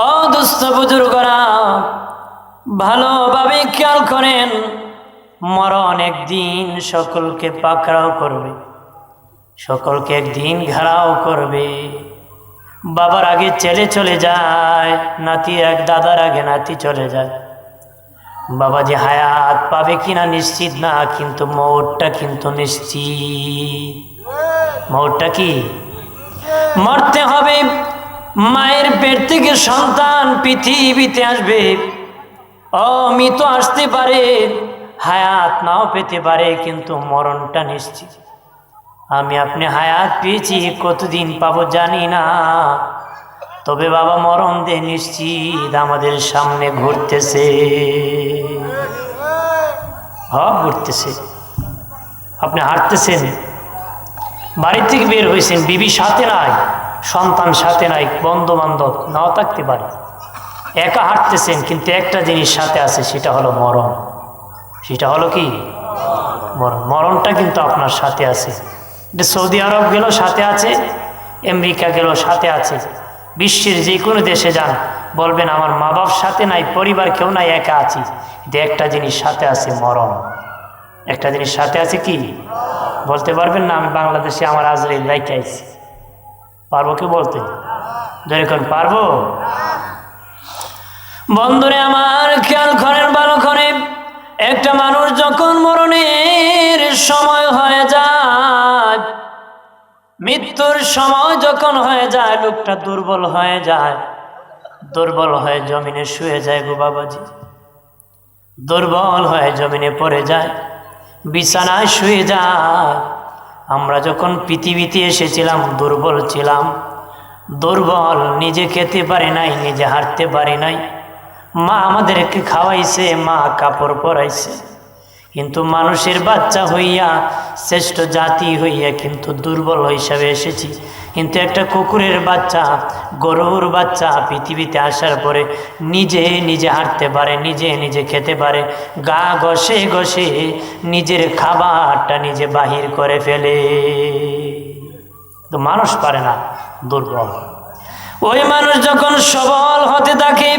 ও দুস্থ বুজুর্গরা, ভালোভাবে খেয়াল করেন, মরণ একদিন সকলকে পাকড়াও করবে, সকলকে একদিন ঘেরাও করবে। বাবার আগে ছেলে চলে যায়, নাতি এক দাদার আগে নাতি চলে যায়। বাবা যে হায়াত পাবে কিনা নিশ্চিত না, কিন্তু মৌতটা কিন্তু নিশ্চিত। মৌতটা কি? মরতে হবে। মায়ের পেট থেকে সন্তান পৃথিবীতে আসবে, মৃত আসতে পারে, হায়াত নাও পেতে পারে, কিন্তু মরণটা নিশ্চিত। আমি আপনি হায়াত পেয়েছি, কতদিন পাবো জানি না, তবে বাবা মরণ দে নিশ্চিত আমাদের সামনে ঘুরতেছে, ঘুরতেছে। আপনি হাঁটতেছেন, বাড়ি থেকে বের হয়েছেন, বিবি সাথে নাই, সন্তান সাথে নাই, বন্ধু বান্ধব নাও থাকতে পারে, একা হাঁটতেছেন, কিন্তু একটা জিনিস সাথে আছে, সেটা হলো মরণ। সেটা হলো কি? মরণ। মরণটা কিন্তু আপনার সাথে আছে। সৌদি আরব গেল সাথে আছে, আমেরিকা গেল সাথে আছে, বিশ্বের যে কোনো দেশে যান, বলবেন আমার মা বাপ সাথে নাই, পরিবার কেউ নাই, একা আছি, কিন্তু একটা জিনিস সাথে আছে, মরণ। একটা জিনিস সাথে আছে কি? বলতে পারবেন না আমি বাংলাদেশে আমার আজরাইল রাইখে আইছি? পারবো কি বলতে? যখন পারবো। বন্ধুরে আমার, খেয়াল করেন ভালো করে, একটা মানুষ যখন মরণের সময় হয়ে যায়, মৃত্যুর সময় যখন হয়ে যায়, লোকটা দুর্বল হয়ে যায়, দুর্বল হয়ে জমিনে শুয়ে যায় গো বাবাজি, দুর্বল হয়ে জমিনে পড়ে যায়, বিছানায় শুয়ে যায়। আমরা যখন পৃথিবীতে এসেছিলাম দুর্বল ছিলাম, দুর্বল, নিজে খেতে পারি নাই, নিজে হাঁটতে পারি নাই, মা আমাদেরকে খাওয়াইছে, মা কাপড় পরাইছে, কিন্তু মানুষের বাচ্চা হইয়া, শ্রেষ্ঠ জাতি হইয়া কিন্তু দুর্বল হিসাবে এসেছি। কিন্তু একটা কুকুরের বাচ্চা, গরুর বাচ্চা পৃথিবীতে আসার পরে নিজে নিজে হাঁটতে পারে, নিজে নিজে খেতে পারে, গা ঘষে ঘষে নিজের খাবারটা নিজে বাহির করে ফেলে। তো মানুষ পারে না, দুর্বল। ওই মানুষ যখন সবল হতে থাকে,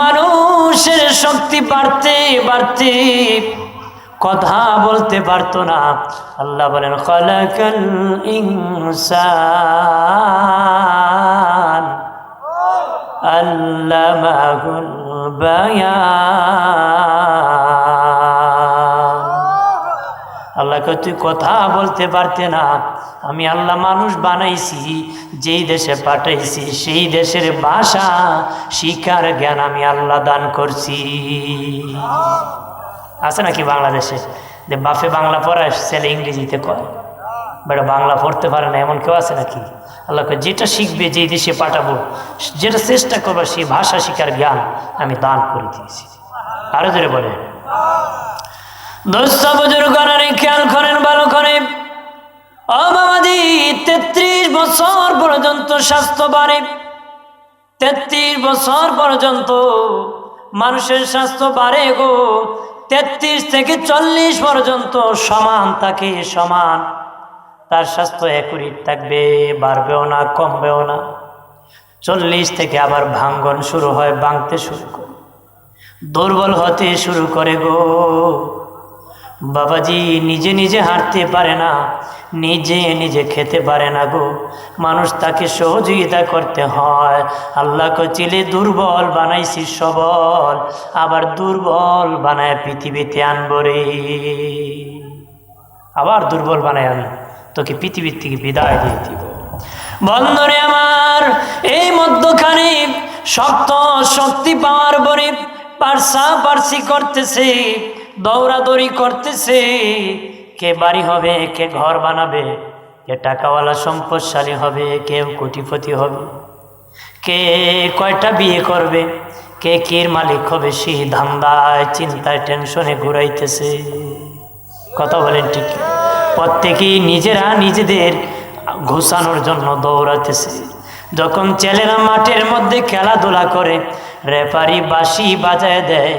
মানুষের শক্তি বাড়তে বাড়তে কথা বলতে পারতো না। আল্লাহ বলেন খালাকাল ইনসান আল্লামাহুল বায়ান। আল্লাহকে তুই কথা বলতে পারতে না, আমি আল্লাহ মানুষ বানাইছি, যেই দেশে পাঠাইছি সেই দেশের ভাষা শিক্ষার জ্ঞান আমি আল্লাহ দান করছি। আছে নাকি বাংলাদেশে যে বাপে বাংলা পড়ায়, ছেলে ইংরেজিতে কয়, বেটা বাংলা পড়তে পারে না, এমন কেউ আছে নাকি? আল্লাহকে যেটা শিখবে, যেই দেশে পাঠাবো, যেটা চেষ্টা করবো, সেই ভাষা শিক্ষার জ্ঞান আমি দান করে দিয়েছি। আরো জোরে বলে। দোস্ত বুজুর্গরা, খেয়াল করেন ভালো করে, ও বাবাজি, 33 বছর পর্যন্ত স্বাস্থ্য বাড়ে, 33 বছর পর্যন্ত মানুষের স্বাস্থ্য বাড়ে গো। 33 থেকে 40 পর্যন্ত সমান থাকে, সমান, তার স্বাস্থ্য একুরেট থাকবে, বাড়বেও না কমবেও না। 40 থেকে আবার ভাঙ্গন শুরু হয়, ভাঙতে শুরু করে, দুর্বল হতে শুরু করে গো বাবাজি। নিজে নিজে হাঁটতে পারে না, নিজে নিজে খেতে পারে না গো, মানুষ তাকে সহযোগিতা করতে হয়। আল্লাহকে চিলে দুর্বল বানাইছি সবল, আবার দুর্বল বানায় পৃথিবীতে আনবো রে। আবার দুর্বল বানায় আমি তোকে পৃথিবীর থেকে বিদায় দিয়ে দিব। বন্ধুরে আমার, এই মধ্যখানে শক্ত শক্তি পাওয়ার পরে পারসি করতেছে, দৌড়াদৌড়ি করতেছে, কে বাড়ি হবে, কে ঘর বানাবে, কে টাকাওয়ালা সম্পদশালী হবে, কেউ কোটিপতি হবে, কে কয়টা বিয়ে করবে, কে কির মালিক হবে, সেই ধান্দায় চিন্তায় টেনশনে ঘুরাইতেছে। কথা বলেন ঠিক? প্রত্যেকেই নিজেরা নিজেদের ঘুষানোর জন্য দৌড়াতেছে। যখন ছেলেরা মাঠের মধ্যে খেলাধুলা করে, রেফারি বাঁশি বাজায় দেয়,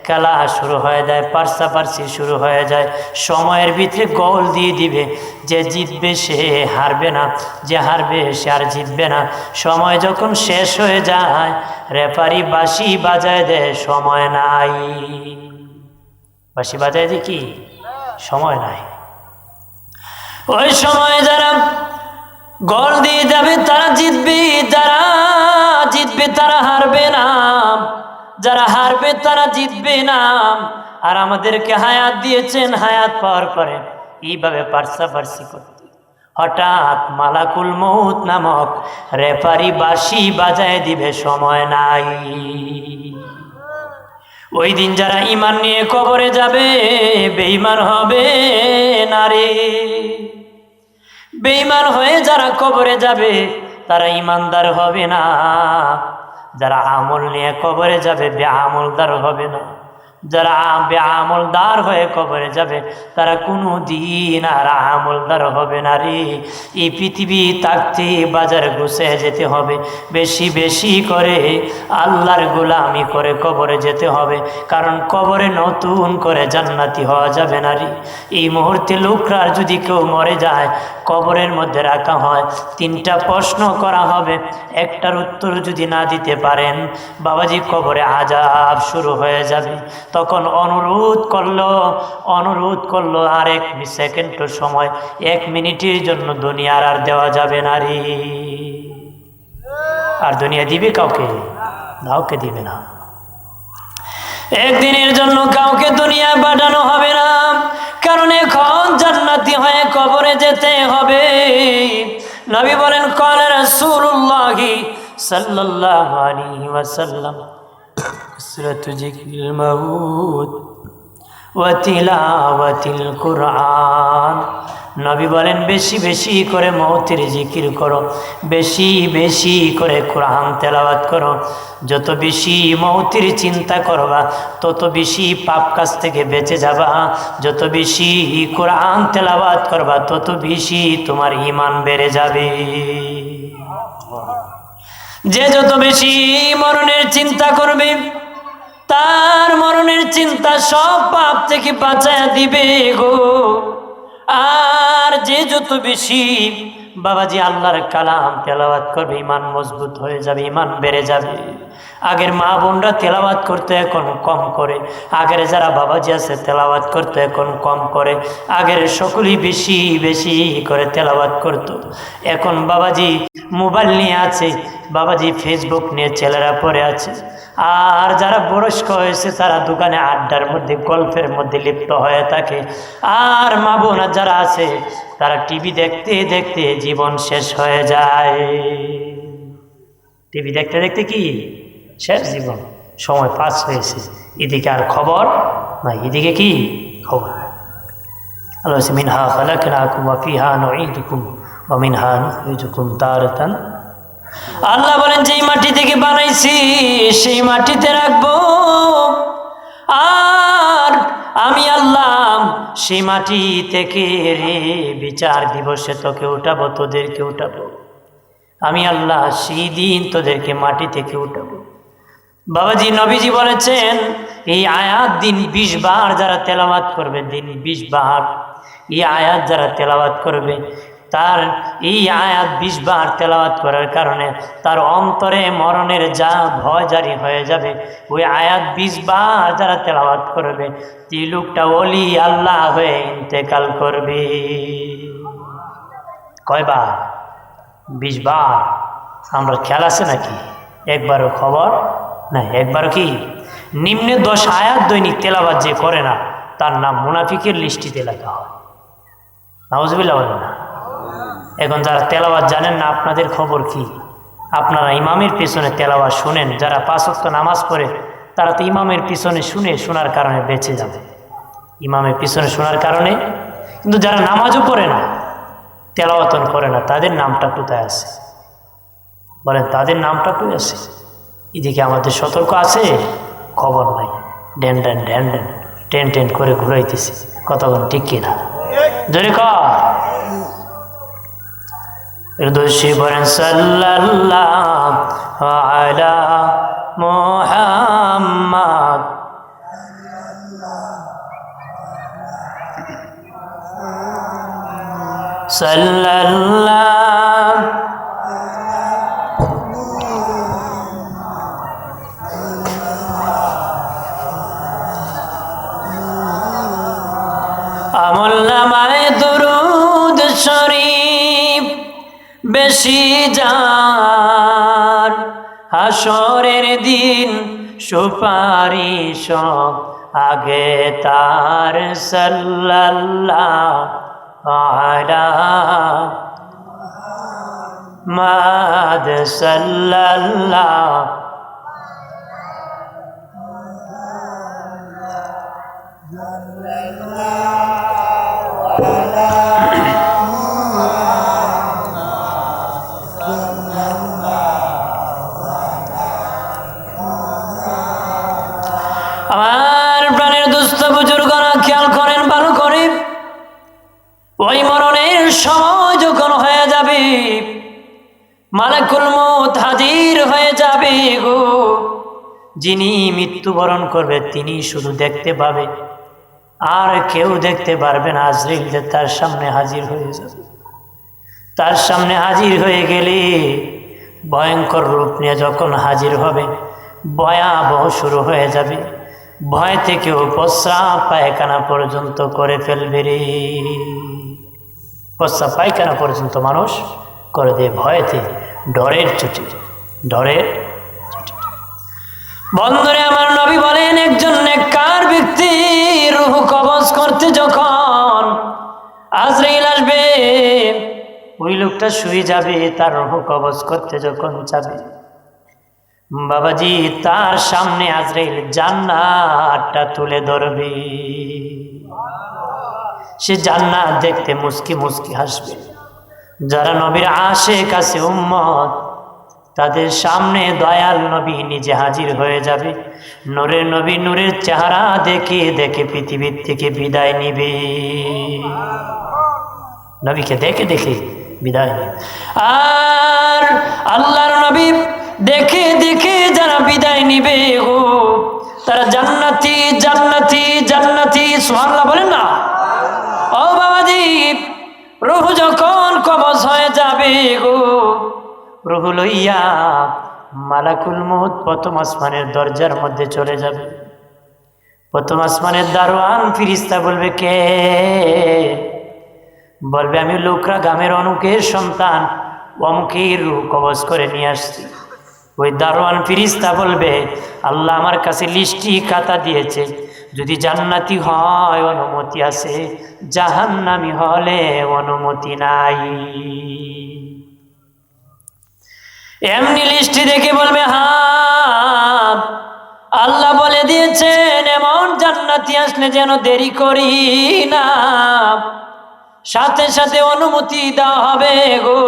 খেলা শুরু হয়ে যায়, পার্সাপার্সি শুরু হয়ে যায়। সময়ের ভিতরে গোল দিয়ে দিবে, যে জিতবে সে হারবে না, যে হারবে সে আর জিতবে না। সময় যখন শেষ হয়ে যায়, রেফারি বাঁশি বাজায় দেয়, সময় নাই। বাঁশি বাজায় দিয়ে কি সময় নাই। ওই সময় যারা গোল দিয়ে যাবে তারা জিতবে, যারা জিতবে তারা হারবে না, যারা হারবে তারা জিতবে না। আর আমাদেরকে হায়াত দিয়েছেন, হায়াত পাওয়ার পরে এইভাবে পার্সাপার্সি করতে, হঠাৎ মালাকুল মউত নামক রেফারি বাঁশি বাজায় দিবে, সময় নাই। ওই দিন যারা ঈমান নিয়ে কবরে যাবে, বেঈমান হবে না রে। বেঈমান হয়ে যারা কবরে যাবে তারা ঈমানদার হবে না। যারা আমল নিয়ে কবরে যাবে বেআমলদার হবে না। যারা বেআমলদার হয়ে কবরে যাবে তারা কোনো দিন আর আমলদার হবে না রে। এই পৃথিবী থাকতে বাজার গুছিয়ে যেতে হবে, বেশি বেশি করে আল্লাহর গোলামি করে কবরে যেতে হবে, কারণ কবরে নতুন করে জান্নাতি হওয়া যাবে না রে। এই মুহূর্তে লোকরার যদি কেউ মরে যায়, কবরের মধ্যে রাখা হয়, 3টা প্রশ্ন করা হবে, একটার উত্তর যদি না দিতে পারেন, বাবাজি কবরে আযাব শুরু হয়ে যাবে। তখন অনুরোধ করলো আর 1 সেকেন্ড সময়, 1 মিনিটের জন্য দুনিয়ার আর দেওয়া যাবে না রে। আর দুনিয়া দিবে কাউকে দিবে না। একদিনের জন্য কাউকে দুনিয়া পাঠানো হবে না, কারণ এখন জান্নাতি হয়ে কবরে যেতে হবে। নবী বলেন, ক্বালা রাসূলুল্লাহি সাল্লাল্লাহু আলাইহি ওয়াসাল্লাম, কাসরাতু যিকরিল মাউত ওয়া তিলাওয়াতিল কুরআন। নবী বলেন, বেশি বেশি করে মৌতের জিকির করো, বেশি বেশি করে কোরআন তেলাওয়াত করো। যত বেশি মৌতের চিন্তা করবা, তত বেশি পাপ কাজ থেকে বেঁচে যাবা। যত বেশি কোরআন তেলাওয়াত করবা, তত বেশি তোমার ঈমান বেড়ে যাবে। যে যত বেশি মরণের চিন্তা করবে, তার মরণের চিন্তা সব পাপ থেকে বাঁচায়া দিবে গো। আর যে যত বেশি বাবাজি আল্লাহর কালাম তেলাওয়াত করবে, ঈমান মজবুত হয়ে যাবে, ঈমান বেড়ে যাবে। আগের মা বোনরা তেলাওয়াত করতে এখন কম করে, আগের যারা বাবাজি আছে তেলাওয়াত করতে এখন কম করে। আগের সকলেই বেশি বেশি করে তেলাওয়াত করত। এখন বাবাজি মোবাইল নিয়ে আছে, বাবাজি ফেসবুক নিয়ে ছেলেরা পড়ে আছে। আর যারা বয়স্ক হয়েছে তারা দোকানে আড্ডার মধ্যে, গল্পের মধ্যে লিপ্ত হয়ে থাকে। আর মা বোনা যারা আছে তারা টিভি দেখতে দেখতে জীবন শেষ হয়ে যায়। টিভি দেখতে দেখতে কি শেষ জীবন, সময় পাস হয়েছে, এদিকে আর খবর না। এদিকে কি খবর? আল্লাহ মিনহা খালাকনাকুম ওয়া ফিহা নুঈদুকুম ওয়া মিনহা নুখরিজুকুম তারাতান। আল্লাহ বলেন, যেই মাটি থেকে বানাইছি সেই মাটিতে রাখবো, আর আমি আল্লাহ সেই মাটি থেকে বিচার দিবসে তোকে উঠাবো, তোদেরকে উঠাবো। আমি আল্লাহ সেই দিন তোদেরকে মাটি থেকে উঠাবো। বাবাজি নবীজি বলেছেন, এই আয়াত দিন 20 বার যারা তেলাওয়াত করবে, দিন 20 বার এই আয়াত যারা তেলাওয়াত করবে, তার এই আয়াত 20 বার তেলাওয়াত করার কারণে তার অন্তরে মরণের যা ভয় জারি হয়ে যাবে। ওই আয়াত 20 বার যারা তেলাওয়াত করবে, এই লোকটা ওলি আল্লাহ হয়ে ইন্তেকাল করবে। কয়বার? 20 বার। আমরা খেয়াল আছে নাকি? একবারও খবর না। একবারও কি? নিম্নে 10 আয়াত দৈনিক তেলাওয়াত যে করে না, তার নাম মুনাফিকের লিস্টিতে লেখা হয়। নাউজুবিল্লাহ বলেন না। এখন যারা তেলাওয়াত জানেন না, আপনাদের খবর কি? আপনারা ইমামের পিছনে তেলাওয়াত শুনেন, যারা 5 ওয়াক্ত নামাজ পড়ে তারা তো ইমামের পিছনে শোনার কারণে বেঁচে যাবে, ইমামের পিছনে শোনার কারণে। কিন্তু যারা নামাজও পড়ে না, তেলাওয়াতন করে না, তাদের নামটা কোথায় আছে বলেন? তাদের নামটা কোথায় আছে? এদিকে আমাদের সতর্ক আছে, খবর নাই, Dan Dan Dan Dan ten ten করে ঘুরাইতেছি। কতক্ষণ ঠিক কিনা? জোরে কর। দোষী বলেন সাল্লাল্লাহু আলা মুহাম্মাদ সাল্লাল্লাহু আমলনামায় দুরূদ শরীফ বেশি যার হাসরের দিন সুপারিশ আগে তার সাল্লাল্লাহু আলা মাদ সাল্লাল্লাহু আমার প্রাণের দুস্থ বুজুর্গরা খেয়াল করেন ভালো করে, ওই মরণের সময় যখন হয়ে যাবে, মালাকুল মউত হাজির হয়ে যাবে গো। যিনি মৃত্যুবরণ করবে তিনি শুধু দেখতে পাবে, আর কেউ দেখতে পারবে না। আজরাইল তার সামনে হাজির হয়ে যাবে। তার সামনে হাজির হয়ে গেলে ভয়ঙ্কর রূপ নিয়ে যখন হাজির হবে, ভয়াবহ শুরু হয়ে যাবে। ভয় থেকেও প্রস্রাব পায়খানা পর্যন্ত করে ফেলবে রে। প্রস্রাব পায়খানা পর্যন্ত মানুষ করে দেয় ভয়েতে, ডরের চোটে, ডরের। বন্ধুরে আমার নবী বলেন, একজন নেককার ব্যক্তি রূহ কবজ করতে যখন আজরাইল আসবে, ওই লোকটা শুয়ে যাবে। তার রূহ কবজ করতে যখন যাবে, বাবাজি তার সামনে আজরাইল জান্নাতটা তুলে ধরবে। সে জান্নাত দেখতে মুস্কি মুস্কি হাসবে। যারা নবীর আশিক আছে উম্মত, তাদের সামনে দয়াল নবী নিজে হাজির হয়ে যাবে। নূরের নবী নূরের চেহারা দেখে দেখে পৃথিবীর থেকে বিদায় নিবে। নবীকে দেখে দেখে বিদায় নিবে। আর আল্লাহর নবী দেখে দেখে যারা বিদায় নিবে গো, তারা জান্নাতি জান্নাতি জান্নাতি। সুবহানাল্লাহ বলেন না? ও বাবাজি, রূহ যখন কবজ হয়ে যাবে গো, রূহ লইয়া মালাকুল মউত প্রথম আসমানের দরজার মধ্যে চলে যাবে। প্রথম আসমানের দারোয়ান ফেরেশতা বলবে, কে? বলবে, আমি লোকরা গ্রামের অমুকের সন্তান, অমুকের রূহ কবজ করে নিয়ে আসছি। ওই দারোয়ান ফেরেশতা বলবে, আল্লাহ আমার কাছে লিস্টি খাতা দিয়েছে, যদি জান্নাতি হয় অনুমতি আছে, জাহান্নামী হলে অনুমতি নাই। এমনি লিস্টি দেখে বলবে, হ্যাঁ আল্লাহ বলে দিয়েছেন এমন জান্নাতি আসলে যেন দেরি করি না, সাথে সাথে অনুমতি দেওয়া হবে গো।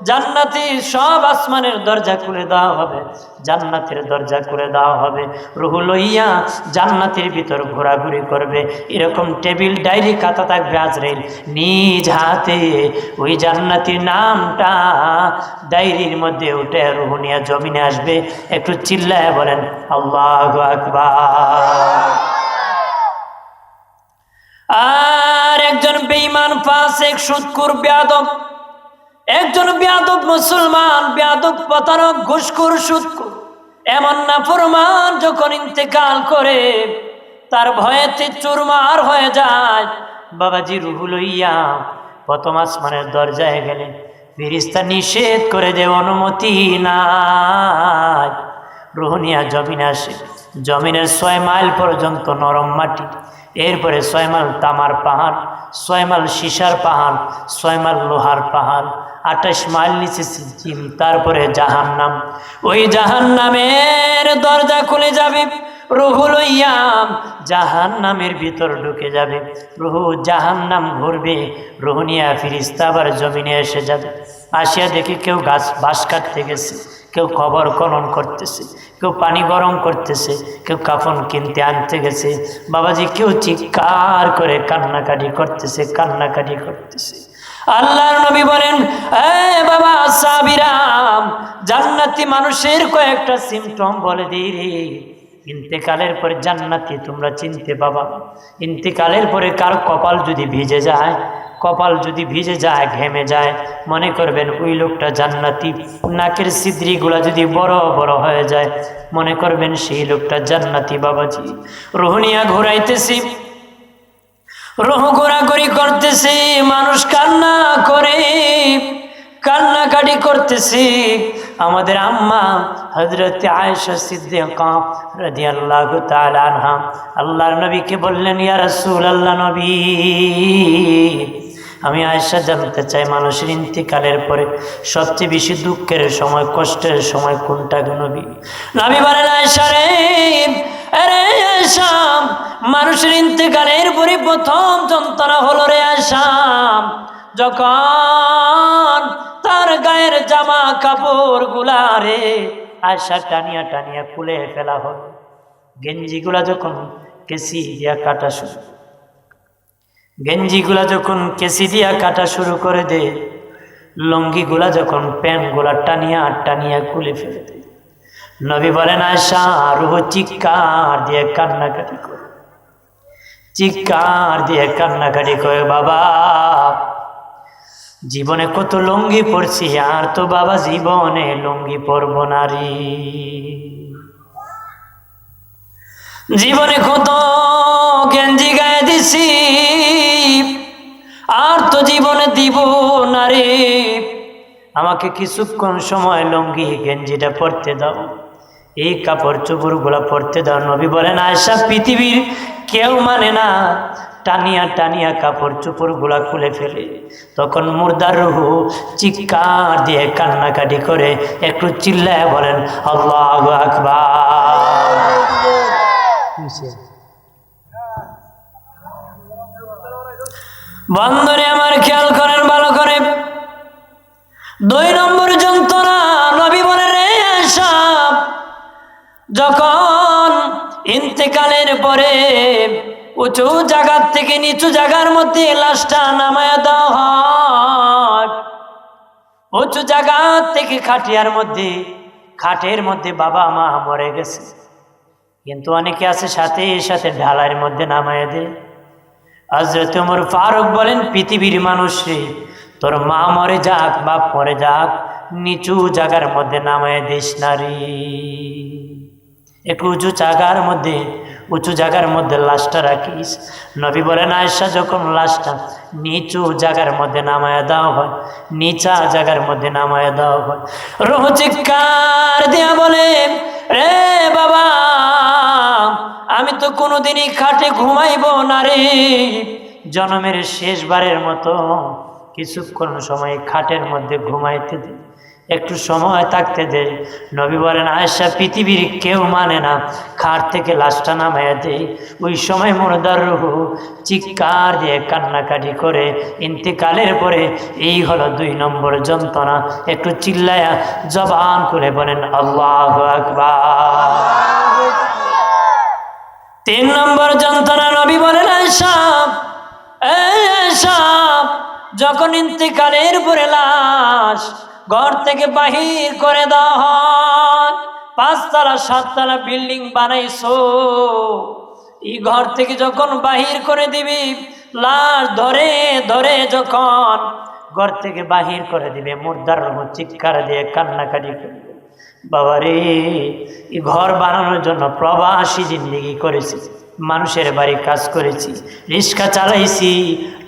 জান্নাতি সব আসমানের দরজা খুলে দেওয়া হবে, জান্নাতের দরজা খুলে দেওয়া হবে। রূহ লইয়া জান্নাতের ভিতর ঘোরাঘুরি করবে। এরকম টেবিল ডায়েরি খাতা থাকবে। আজরাইল নিজ হাতে ওই জান্নাতির নামটা ডায়েরির মধ্যে উঠে রূহ নিয়ে জমিনে আসবে। একটু চিল্লায় বলেন আল্লাহু আকবার। আর একজন বেঈমান, ফাসিক, সুদখোর, বেয়াদব, একজন বেয়াদব মুসলমান, বেয়াদব, প্রতারক, ঘুষখোর, সুদখোর, এমন নাফরমান যখন ইন্তেকাল করে, তার ভয়েতে চুরমার হয়ে যায়। বাবাজি রূহ লইয়া প্রথম আসমানের দরজায় গেলে ফেরেশতা নিষেধ করে দেয়, অনুমতি নাই। রূহ নিয়া জমিনে আসে। জমিনের 6 মাইল পর্যন্ত নরম মাটি, এরপরে 6 মাইল তামার পাহাড়, 6 মাইল সীসার পাহাড়, 6 মাইল লোহার পাহাড়, 28 মাইল নিচে সিজিম, তারপরে জাহান্নাম। ওই জাহান্নামের দরজা খুলে যাবে। রূহ লইয়া জাহান্নামের ভিতর ঢুকে যাবে। রূহ জাহান্নাম ঘুরবে। রূহ নিয়া ফেরেশতা আবার জমিনে এসে যাবে। আসিয়া দেখে কেউ বাঁশ কাটতে গেছে, কেউ কবর খনন করতেছে, কেউ পানি গরম করতেছে, কেউ কাফন কিনতে আনতে গেছে। বাবাজি কেউ চিৎকার করে কান্নাকাটি করতেছে, কান্নাকাটি করতেছে। আল্লাহর নবী বলেন, বাবা সাহাবীরাম, জান্নাতি মানুষের কয়েকটা সিমটম বলে দিই রে। ইন্তেকালের পরে জান্নাতি তোমরা চিনতে পাবা। ইন্তেকালের পরে কার কপাল যদি ভিজে যায়, কপাল যদি ভিজে যায়, ঘেমে যায়, মনে করবেন ওই লোকটা জান্নাতি। নাকের ছিদ্রিগুলা যদি বড় বড় হয়ে যায়, মনে করবেন সেই লোকটা জান্নাতি। বাবাজি, রুহ নিয়া ঘুরাইতেছি, রুহ ঘোরাঘুরি করতেছি, মানুষ কান্না করে, কান্নাকাটি করতেছি। আমাদের আম্মা হযরত আয়েশা সিদ্দিকা রাদিয়াল্লাহু তাআলা আনহা আল্লাহর নবীকে বললেন, ইয়া রাসূলুল্লাহ, নবী, আমি আয়েশা জানতে চাই মানুষের ইন্তিকালের পরে সবচেয়ে বেশি দুঃখের সময়, কষ্টের সময় কোনটা গো নবী? নবী বলেন, আয়েশা রে, আরে আয়েশা, মানুষের ইন্তিকালের পরে প্রথম যন্ত্রণা হলো রে আয়েশা, যখন তার গায়ের জামা কাপড় গুলা রে আয়েশা টানিয়া টানিয়া খুলে ফেলা হয়, গেঞ্জিগুলা যখন কেসি দিয়া কাটা শুরু, গেঞ্জিগুলা যখন কেসি দিয়া কাটা শুরু করে দে, লঙ্গিগুলা যখন প্যান্টগুলা টানিয়া টানিয়া খুলে ফেলে দে, নবী বলেন, আয়েশা রুহ চিৎকার দিয়ে কান্নাকাটি করে, চিৎকার দিয়ে কান্নাকাটি করে, বাবা জীবনে কত লুঙ্গি পরছি, আর তো বাবা জীবনে লুঙ্গি পরব না রে, জীবনে কত গেঞ্জি গায়ে দিছি, আর তো জীবনে দিব না রে, আমাকে কিছুক্ষণ সময় লুঙ্গি গেঞ্জিটা পরতে দাও, এই কাপড় চোপড় গুলা পরতে দাও। নবী বলেন, আয়েশা পৃথিবীর কেউ মানে না, টানিয়া টানিয়া কাপড় চোপড় গুলা খুলে ফেলে, তখন মুর্দার রূহ চিৎকার দিয়ে কান্নাকাটি করে, একটু চিল্লায় বলেন আল্লাহু আকবার। বন্ধুরে আমার, খেয়াল করেন ভালো করে, 2 নম্বর যন্ত্রণা নবী বলেন, রে আয়েশা, যখন ইন্তেকালের পরে উঁচু জায়গার থেকে নিচু জায়গার মধ্যে লাশটা নামায়া দেওয়া হয়, উঁচু জায়গা থেকে খাটের মধ্যে বাবা মা মরে গেছে, কিন্তু অনেকে আছে সাথে সাথে ঢালাইয়ের মধ্যে নামায়া দেয়। হযরত ওমর ফারুক বলেন, পৃথিবীর মানুষ রে, তোর মা মরে যাক, বাপ মরে যাক, নিচু জায়গার মধ্যে নামায়া দিস না রে, একটু উঁচু জায়গার মধ্যে লাশটা রাখিস। নবী বলেন, আয়েশা যখন লাশটা নিচু জায়গার মধ্যে নামায়া দেওয়া হয়, নিচা জায়গার মধ্যে নামায়া দেওয়া হয়, রূহ চিৎকার দিয়া বলে, রে বাবা, আমি তো কোনোদিনই খাটে ঘুমাইব না রে, জন্মের শেষবারের মতো কিছুক্ষণ সময় খাটের মধ্যে ঘুমাইতে দে, একটু সময় থাকতে দে। নবী বলেন, আয়েশা পৃথিবীর কেউ মানে না, খাট থেকে লাশটা নামায়া দেয়, ওই সময় মুর্দার রূহ চিৎকার দিয়ে কান্নাকাটি করে, ইন্তেকালের পরে এই হলো 2 নম্বর যন্ত্রণা। একটু চিল্লায়া জবান খুলে বলেন আল্লাহু আকবার। 3 নম্বর যন্ত্রণা নবী বলেন, আয়েশা, আয়েশা, যখন ইন্তেকালের পরে লাশ ঘর থেকে বাহির করে দেওয়া হয়, 5 তলা 7 তলা বিল্ডিং বানাইছো, এই ঘর থেকে যখন বাহির করে দিবি, লাশ ধরে ধরে যখন ঘর থেকে বাহির করে দিবে, মুর্দার রূহ চিৎকার দিয়ে কান্নাকাটি করবে, বাবারে, এই ঘর বানানোর জন্য প্রবাসী জিন্দেগি করেছি, মানুষের বাড়ি কাজ করেছি, রিক্সা চালাইছি,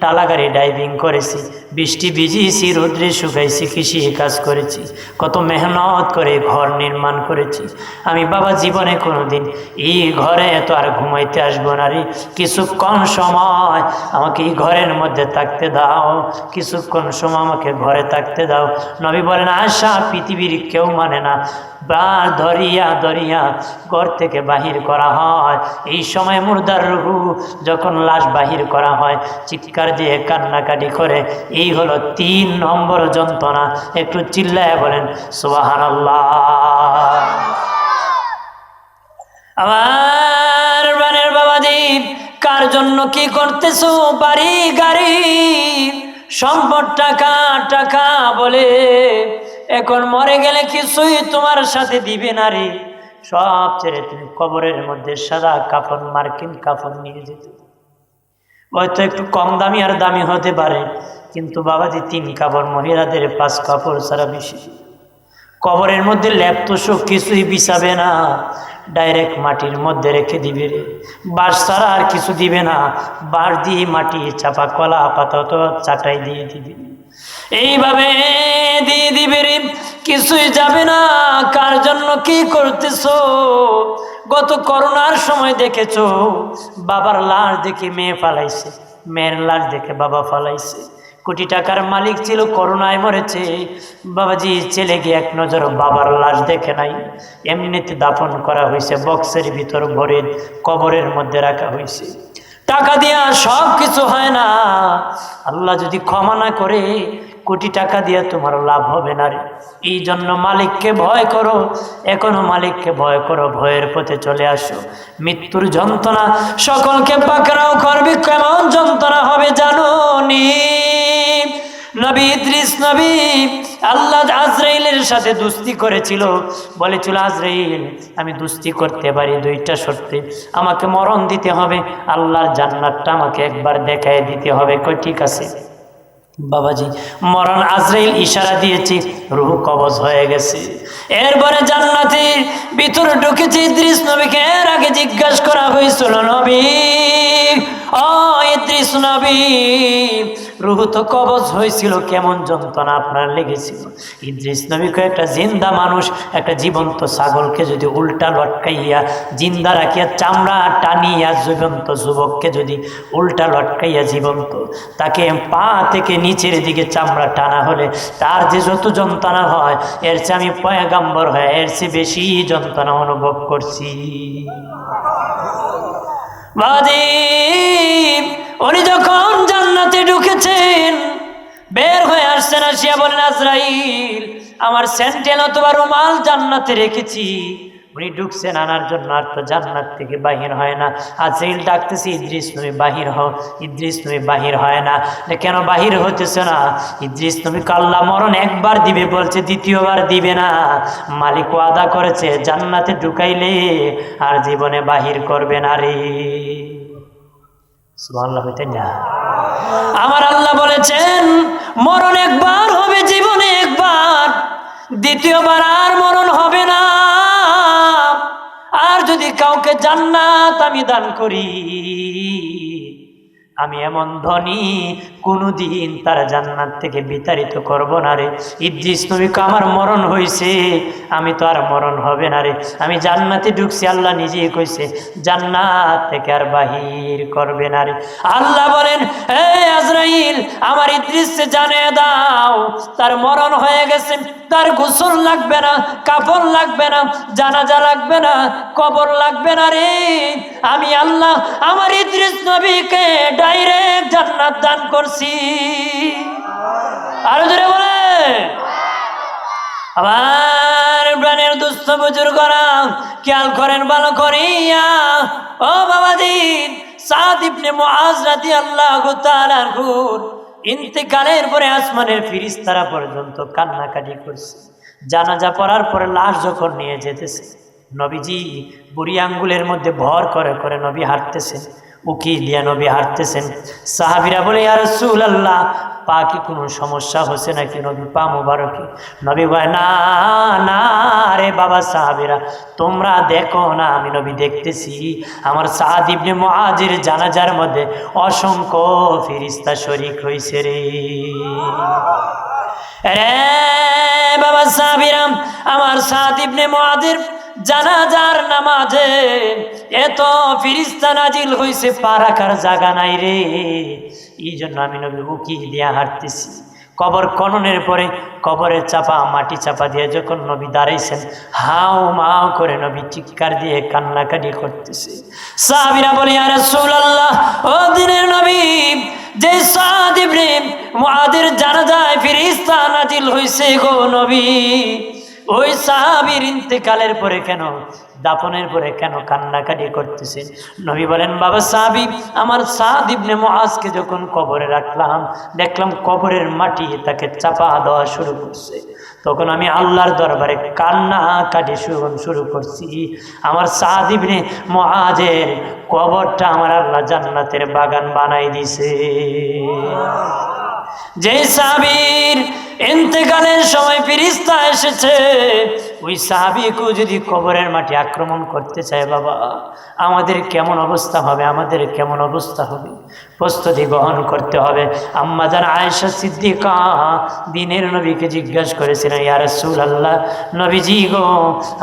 টালা গাড়ি ড্রাইভিং করেছি, বৃষ্টি ভিজিয়েছি, রোদ্রে শুকাইছি, কৃষি কাজ করেছি, কত মেহনত করে ঘর নির্মাণ করেছি। আমি বাবা জীবনে কোনোদিন এই ঘরে এত আর ঘুমাইতে আসবো না রে, কিছুক্ষণ সময় আমাকে এই ঘরের মধ্যে থাকতে দাও, কিছুক্ষণ সময় আমাকে ঘরে থাকতে দাও। নবী বলেন, আয়েশা পৃথিবীর কেউ মানে না, বা ধরিয়া ধরিয়া ঘর থেকে বাহির করা হয়, এই সময় মুর্দার রূহ যখন লাশ বাহির করা হয়, চিৎকার দিয়ে কান্নাকাটি করে, এই হলো 3 নম্বর যন্ত্রণা। একটু চিল্লায় বলেন সুবহানাল্লাহ। আমার বানের বাবাজি, কার জন্য কি করতেছো? বাড়ি গাড়ি সম্পদ টাকা টাকা বলে এখন মরে গেলে কিছুই তোমার সাথে দিবে না রে, সব ছেড়ে তুমি কবরের মধ্যে সাদা কাফন, মার্কিন কাফন নিয়ে যেতে। হয়তো একটু কম দামি আর দামি হতে পারে, কিন্তু বাবাজি 3 কাপড়, মহিলাদের 5 কাপড় ছাড়া বেশি। কবরের মধ্যে ল্যাপ তোষক কিছুই বিছাবে না, ডাইরেক্ট মাটির মধ্যে রেখে দিবে রে। বাঁশ ছাড়া আর কিছু দিবে না, বাঁশ দিয়ে মাটি চাপা, কলা পাতা তো চাটাই দিয়ে দিবে, এইভাবে দিয়ে দিবে রে, কিছুই যাবে না। কার জন্য কি করতেছো? গত করোনার সময় দেখেছো, বাবার লাশ দেখে মেয়ে ফালাইছে, মেয়ের লাশ দেখে বাবা ফালাইছে। কোটি টাকার মালিক ছিল, করোনায় মরেছে, বাবাজি ছেলে গিয়ে এক নজর বাবার লাশ দেখে নাই, এমনিতে দাফন করা হয়েছে, বক্সের ভিতর ভরে কবরের মধ্যে রাখা হয়েছে। টাকা দিয়া সব কিছু হয় না, আল্লাহ যদি ক্ষমা না করে কোটি টাকা দিয়ে তোমার লাভ হবে না রে। এই জন্য মালিককে ভয় করো, এখনো মালিককে ভয় করো, ভয়ের পথে চলে আসো। মৃত্যুর যন্ত্রণা সকলকে পাকড়াও করবে, কেমন যন্ত্রণা হবে জানো নি? নবী ইদ্রিস নবী আল্লাহ আজরাইলের সাথে দুস্তি করেছিল, বলেছিল আজরাইল আমি দুস্তি করতে পারি 2টা শর্তে, আমাকে মরণ দিতে হবে, আল্লাহর জান্নাতটা আমাকে একবার দেখায় দিতে হবে। কই ঠিক আছে বাবাজি। মরণ আজরাইল ইশারা দিয়েছে, রূহ কবজ হয়ে গেছে। এরপরে জান্নাতের ভিতরে ঢুকেছে ইদ্রিস নবীকে। এর আগে জিজ্ঞাসা করা হয়েছিল, নবী ও ইদ্রিস নবী, রূহ তো কবজ হয়েছিল, কেমন যন্ত্রণা আপনার লেগেছিল? ইদ্রিস নবীকে একটা জিন্দা মানুষ, একটা জীবন্ত ছাগলকে যদি উল্টা লটকাইয়া জিন্দা রাখিয়া চামড়া টানিয়া, জীবন্ত যুবককে যদি উল্টা লটকাইয়া জীবন্ত, তাকে পা থেকে নিচের দিকে চামড়া টানা হলে তার যে যত যন্ত্রণা হয়, এর চেয়ে আমি পয়গাম্বর হয় এর চেয়ে বেশি যন্ত্রণা অনুভব করছি। উনি যখন জান্নাতে ঢুকেছেন, বের হয়ে আসছেন, আসিয়া বলেন আজরাইল আমার স্যান্ডেল অথবা রুমাল জান্নাতে রেখেছি। উনি ঢুকছেন আনার জন্য, আর তো জান্নাত থেকে বাহির হয় না। আজরাইল ডাকতেছি, ইদ্রিস নবী বাহির হও, ইদ্রিস নবী বাহির হয় না। কেন বাহির হতেছে না? ইদ্রিস নবী আল্লাহ মরণ একবার দিবে বলছে, দ্বিতীয়বার দিবে না। মালিক ওয়াদা করেছে জান্নাতে ঢুকাইলে আর জীবনে বাহির করবে না রে। সুবহানাল্লাহ, হইতেন না? আমার আল্লাহ বলেছেন মরণ একবার হবে জীবনে, একবার, দ্বিতীয়বার আর মরণ হবে না। আর যদি কাউকে জান্নাত আমি দান করি, আমি এমন ধনী কোনদিন তার জান্নাত থেকে বিতাড়িত করব না রে। ইদ্রিস নবীকে আমার মরণ হয়েছে, আমি তো আর মরণ হবে না রে, আমি জান্নাতে ঢুকছি, আল্লাহ নিজেই কইছে জান্নাত থেকে আর বাহির করবে না রে। আল্লাহ বলেন হে আজরাইল আমার ইদ্রিসকে জানিয়ে দাও তার মরণ হয়ে গেছে, তার গোসল লাগবে না, কাফন লাগবে না, জানাজা লাগবে না, কবর লাগবে না রে। আমি আল্লাহ আমার ইদ্রিস নবীকে ডাইরেক্ট জান্নাত দান করছি। আরো জোরে বলে। আবার প্রাণের দুস্থ বুজুর্গরা খেয়াল করেন ভালো করিয়া, ও বাবাজি, সাদ ইবনে মুআজ রাদিয়াল্লাহু তাআলা আনহু ইন্তেকালের পরে আসমানের ফেরেশতারা পর্যন্ত কান্নাকাটি করছে। জানাজা পড়ার পরে লাশ যখন নিয়ে যেতেছে, নবীজি বুড়ি আঙ্গুলের মধ্যে ভর করে করে নবী হাঁটতেছেন, উকি দিয়া নবী হাঁটতেছেন। সাহাবীরা বলে ইয়া রাসূলুল্লাহ পা কি কোনো সমস্যা হচ্ছে নাকি নবী, পা মুবারকে? নবী বলে না না রে বাবা সাহাবীরা, তোমরা দেখো না, আমি নবী দেখতেছি। আমার সাদ ইবনে মুআজের জানাজার মধ্যে অসংখ্য ফেরেশতা শরীক হইছে রে। রে বাবা সাহাবীরা, আমার সাদ ইবনে মুআজের জানাজার নামাজে এত ফেরেশতা নাজিল হইছে, পা রাখার জায়গা নাই রে। এই জন্য আমি নবী উকি দিয়া হাঁটতেছি। কবর খননের পরে কবরের চাপা, মাটি চাপা দিয়ে যখন নবী দাঁড়াইছেন, হাও মাও করে নবী চিৎকার দিয়ে কান্নাকাটি করতেছে। সাহাবীরা বলে ইয়া রাসূলুল্লাহ, ও দিনের নবী, যে সাদ ইবনে মুআজের জানাজায় ফেরেশতা নাজিল হইছে গো নবী, ওই সাহাবীর ইন্তেকালের পরে কেন, দাফনের পরে কেন কান্নাকাটি করতেছে? নবী বলেন বাবা সাহাবী, আমার সাদ ইবনে মুআজকে যখন কবরে রাখলাম, দেখলাম কবরের মাটি তাকে চাপা দেওয়া শুরু করছে। তখন আমি আল্লাহর দরবারে কান্না কাটি শুরু করছি। আমার সাদ ইবনে মুআযের কবরটা আমার আল্লাহ জান্নাতের বাগান বানাই দিছে। যে সাহাবীর ইন্তেকালের সময় ফেরেশতা এসেছে, ওই সাহাবীকে যদি কবরের মাটি আক্রমণ করতে চায়, বাবা আমাদের কেমন অবস্থা হবে, আমাদের কেমন অবস্থা হবে, প্রস্তুতি গ্রহণ করতে হবে। আম্মা জান আয়েশা সিদ্দিকা দিনের নবীকে জিজ্ঞাসা করেছিলেন, ইয়া রাসূলুল্লাহ, নবীজি গো,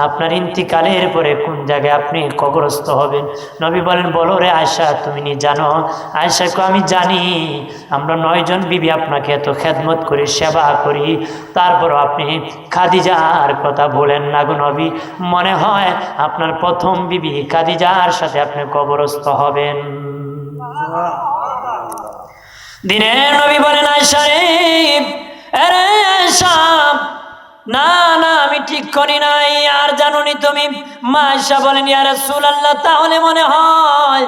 আপনার ইন্তিকালের পরে কোন জায়গায় আপনি কবরস্থ হবেন? নবী বলেন, বলো রে আয়েশা, তুমি নি জানো? আয়েশাকে আমি জানি, আমরা 9 জন বিবি আপনাকে এত খেদমত করি, সেবা করি, তারপর আপনি খাদিজার কথা বলেন না গো নবী। মনে হয় আপনার প্রথম বিবি খাদিজার সাথে আপনি কবরস্থ হবেন। দিনের নবী বলেন, আয়েশা রে, আরে আয়েশা, না না আমি ঠিক করি নাই, আর জানুনি তুমি? মা আয়েশা বলেন, ইয়া রাসূলুল্লাহ, তাহলে মনে হয়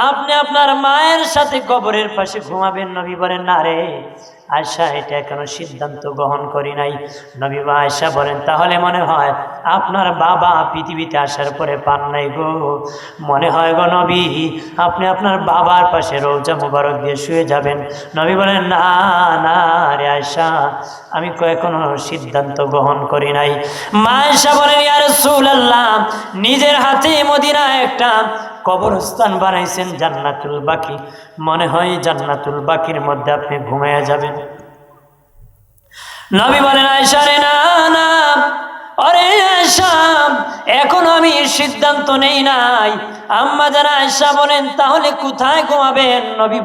আপনি আপনার মায়ের সাথে কবরের পাশে ঘুমাবেন। নবী বলেন, না রে আয়েশা, এটা এখনো সিদ্ধান্ত গ্রহণ করি নাই। নবী আয়েশা বলেন, তাহলে মনে হয় আপনার বাবা পৃথিবীতে আসার পরে পান নাই গো, মনে হয় গো নবী আপনি আপনার বাবার পাশে রওজা মুবারক দিয়ে শুয়ে যাবেন। নবী বলেন, না না রে আয়েশা, আমি এখনো সিদ্ধান্ত গ্রহণ করি নাই। মা আয়েশা বলেন, ইয়া রাসূলুল্লাহ, নিজের হাতে মদিনায় একটা কবরস্থান বানাইছেন জান্নাতুল বাকি, মনে হয় জান্নাতুল বাকির মধ্যে আপনি ঘুমায়া যাবেন। নবী বলেন, আয়েশা রে, না না, আরে আয়েশা, এখনো আমি সিদ্ধান্ত নেই নাই। আম্মা জান আয়েশা বলেন, তাহলে কোথায় ঘুমাবেন? নবী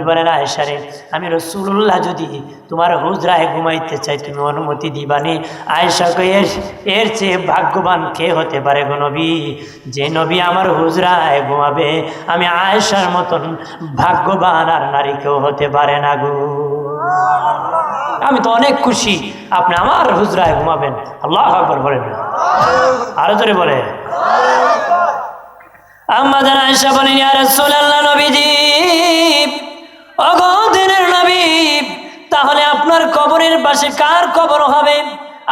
বলেন, আয়েশা রে, আমি রাসূলুল্লাহ যদি তোমার হুজরায় ঘুমাইতে চাই, তুমি অনুমতি দিবানি? আয়েশা কয়ে, এর চেয়ে ভাগ্যবান কে হতে পারে গো নবী, যে নবী আমার হুজরায় ঘুমাবে? আমি আয়েশার মতন ভাগ্যবান আর নারী কেউ হতে পারে না গো। আমি তো অনেক খুশি আপনি আমার হুজরায় ঘুমাবেন। আল্লাহু আকবার বলেন, আরো জোরে বলে। আম্মা জান আয়েশা বলেন, ইয়া রাসূলুল্লাহ, নবীজি, ওগো দিনের নবী, তাহলে আপনার কবরের পাশে কার কবর হবে?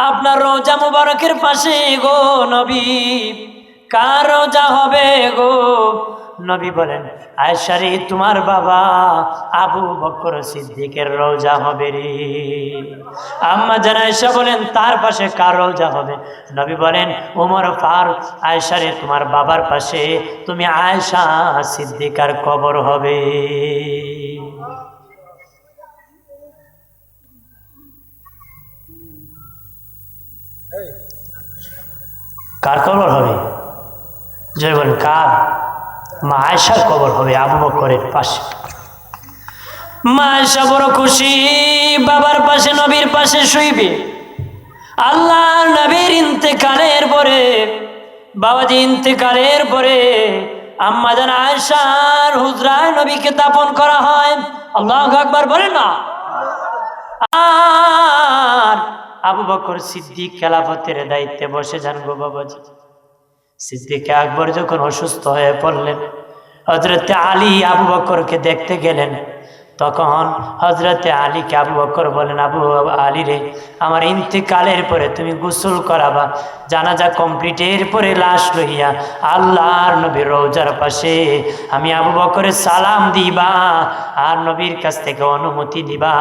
আপনার রওজা মুবারকের পাশে গো নবী, কার রওজা হবে গো? নবী বলেন, আয়েশা রে, তোমার বাবা আবু বকর সিদ্দিকের রওজা হবে রে। আম্মা জান আয়েশা বলেন, তার পাশে কার রওজা হবে? নবী বলেন, ওমর ফারুক। আয়েশা রে, তোমার বাবার পাশে তুমি আয়েশা সিদ্দিকার কবর হবে। কার কবর হবে? জয় বলেন, কার? মা আয়েশার কবর হবে আবু বকরের পাশে। মা আয়েশা বড় খুশি, বাবার পাশে, নবীর পাশে শুইবে। আল্লাহর নবীর ইন্তেকালের পরে, বাবাজি ইন্তেকালের পরে আম্মা জান আয়েশার হুজরায় নবীকে দাফন করা হয়। আল্লাহু আকবার বলেন না। আর আবু বকর সিদ্দিক খেলাফতের দায়িত্বে বসে যান গো বাবাজি। সিদ্দিক আকবর যখন অসুস্থ হয়ে পড়লেন, হযরতে আলী আবু বকরকে দেখতে গেলেন। তখন হযরতে আলীকে আবু বকর বলেন, আবু আলী রে, আমার ইন্তেকালের পরে তুমি গোসল করাবা, জানাজা কমপ্লিটের পরে লাশ লইয়া আল্লাহর নবীর রওজার পাশে আমি আবু বকরের সালাম দিবা, আর নবীর কাছ থেকে অনুমতি দিবা।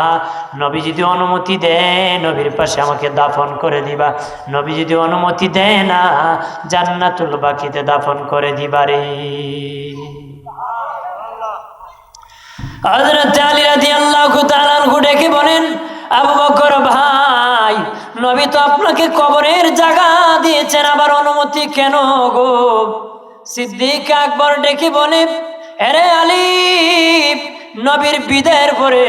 নবী যদি অনুমতি দেয়, নবীর পাশে আমাকে দাফন করে দিবা। নবী যদি অনুমতি দেয় না, জান্নাতুল বাকিতে দাফন করে দিবা রে। হযরত আলী রাদিয়াল্লাহু তাআলা আনহু ডেকে বলেন, আবু বকর ভাই, নবী তো আপনাকে কবরের জায়গা দিয়েছেন, আবার অনুমতি কেন গো? সিদ্দিক আকবর ডেকে বলে, আরে আলী, নবীর বিদায়ের পরে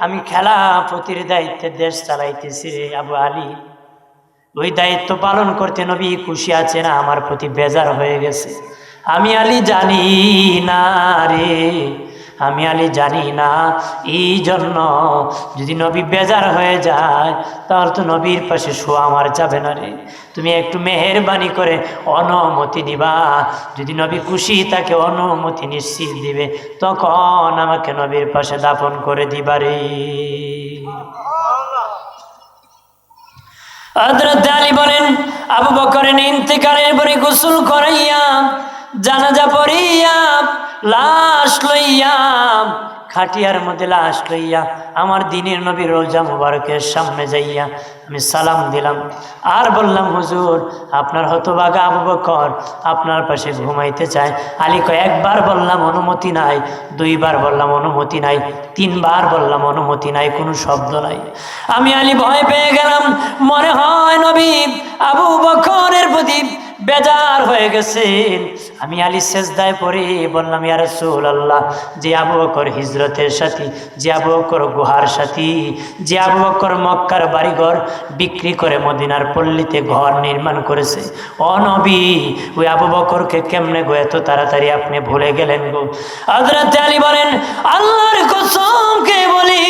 আমি খেলাফতের দায়িত্বে দেশ চালাইতেছি রে আবু আলী। ওই দায়িত্ব পালন করতে নবী খুশি আছে না আমার প্রতি বেজার হয়ে গেছে? আমি আলী জানি না রে, আমি আলী জানি না। এই জন্য যদি নবী বেজার হয়ে যায়, তাহলে তো নবীর পাশে শোয়া আমার যাবে না রে। তুমি একটু মেহেরবানি করে অনুমতি দিবা। যদি নবী খুশি তাকে অনুমতি নিশ্চিত দিবে, তখন আমাকে নবীর পাশে দাফন করে দিবা রে। হযরত আলী বলেন, আবু বকরের ইন্তেকালের পরে গোসল করাইয়া জানাজা পড়িয়া লাশ লইয়া খাটিয়ার মধ্যে লাশ লইয়া আমার দিনের নবীর রওজা মুবারকের সামনে যাইয়া আমি সালাম দিলাম আর বললাম, হুজুর আপনার হতভাগা আবু বকর আপনার পাশে ঘুমাইতে চায়। আলী কয়, একবার বললাম অনুমতি নাই, দুইবার বললাম অনুমতি নাই, তিনবার বললাম অনুমতি নাই, কোনো শব্দ নাই। আমি আলী ভয় পেয়ে গেলাম, মনে হয় নবী আবু বকরের প্রতি বেজার হয়ে গেছেন। আমি আলী সেজদায় পড়ে বললাম, ইয়া রাসূলুল্লাহ, যে আবু বকর হিজরতের সাথী, যে আবু বকর গুহার সাথী, যে আবু বকর মক্কার বাড়িঘর বিক্রি করে মদিনার পল্লীতে ঘর নির্মাণ করেছে, ও নবী ওই আবু বকরকে কেমনে গো এত তাড়াতাড়ি আপনি ভুলে গেলেন গো? হযরত আলী বলেন, আল্লাহর কসম কে বলি,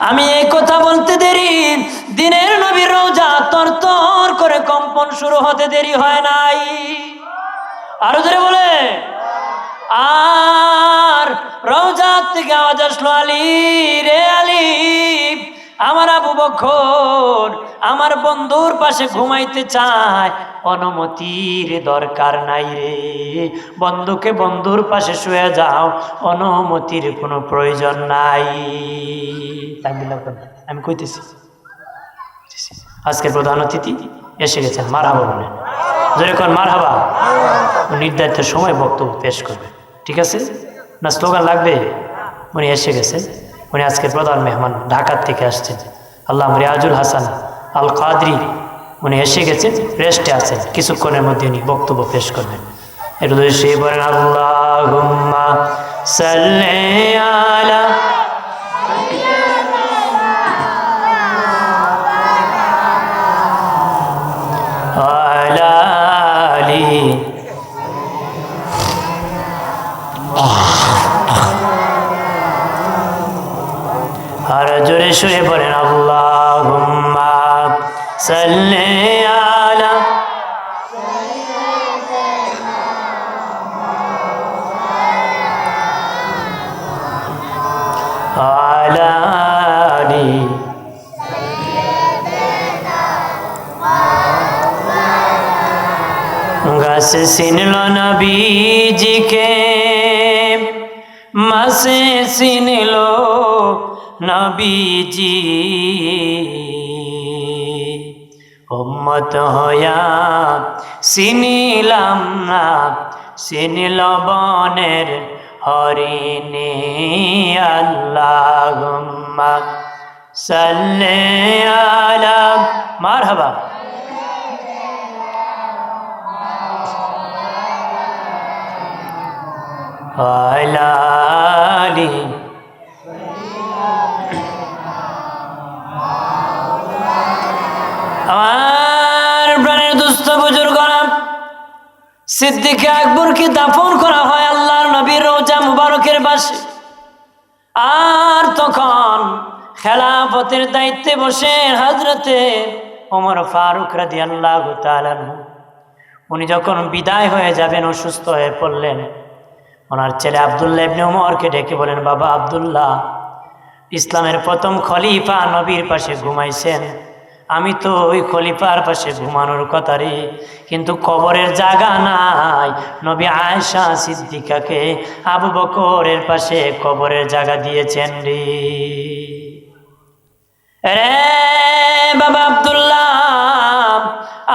আমি এই কথা বলতে দেরি দিনের নবীর রওজা তরতর করে কম্পন শুরু হতে দেরি হয় নাই। আরো ধরে বলে, আর রওজা থেকে আওয়াজ আসলো, আলী রে আলী, আমার আবু বকর আমার বন্ধুর পাশে ঘুমাইতে চায়, অনুমতির দরকার নাই রে, বন্ধুকে বন্ধুর পাশে শুয়ে যাও, অনুমতির কোনো প্রয়োজন নাই। আমি কইতেছি আজকের প্রধান অতিথি এসে গেছেন, মারহাবা বলেন, যেরকম মারহাবা। নির্ধারিত সময় বক্তব্য পেশ করবে, ঠিক আছে না? স্লোগান লাগবে। উনি এসে গেছেন, উনি আজকের প্রধান মেহমান, ঢাকার থেকে আসছেন, আল্লামা রিয়াজুল হাসান আল কাদরি। উনি এসে গেছেন, রেস্টে আছেন, কিছুক্ষণের মধ্যে উনি বক্তব্য পেশ করবেন। একটু সে বলেন, আল্লাহুম্মা সাল্লি আলা আলা আলি। আর জোরে সুরে বলেন, আল্লাহুম্মা সাল্লি আলা আলা আলি। গাছ চিনল নবীজিকে, মাসে চিনল নবীজি, উম্মত হয়া চিনিলাম না, চিনল বনের হরিণী। আল্লাহুম্মা সাল্লি আলা, মারহাবা। আলা আলি। আমার প্রাণের দুস্থ বুজুর্গরা, সিদ্দিক আকবরকে দাফন করা হয় আল্লাহর নবীর রওজা মুবারকের পাশে। আর তখন খেলাফতের দায়িত্বে বসে হযরতে ওমর ফারুক রাদিয়াল্লাহু তাআলা আনহু। উনি যখন বিদায় হয়ে যাবেন, অসুস্থ হয়ে পড়লেন, ওনার ছেলে আব্দুল্লাহ ইবনে ওমরকে ডেকে বলেন, বাবা আব্দুল্লাহ, ইসলামের প্রথম খলিফা নবীর পাশে ঘুমাইছেন, আমি তো ওই খলিফার পাশে ঘুমানোর কথা রে, কিন্তু কবরের জায়গা নাই। নবী আয়েশা সিদ্দিকাকে আবু বকরের পাশে কবরের জায়গা দিয়েছেন রে। রে বাবা আব্দুল্লাহ,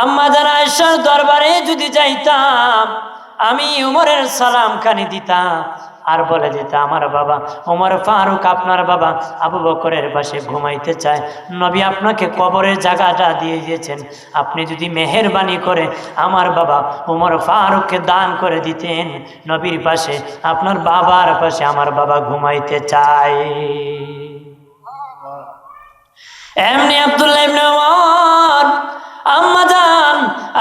আম্মা জান আয়েশার দরবারে যদি যাইতাম, আমি উমরের সালাম খানি দিতাম আর বলে দিতাম, আমার বাবা ওমর ফারুক আপনার বাবা আবু বকরের পাশে ঘুমাইতে চায়, নবী আপনাকে কবরের জায়গাটা দিয়ে দিয়েছেন, আপনি যদি মেহেরবানি করে আমার বাবা ওমর ফারুককে দান করে দিতেন, নবীর পাশে আপনার বাবার পাশে আমার বাবা ঘুমাইতে চায়। এমনি আব্দুল্লাহ ইবনে ওমর আম্মা জান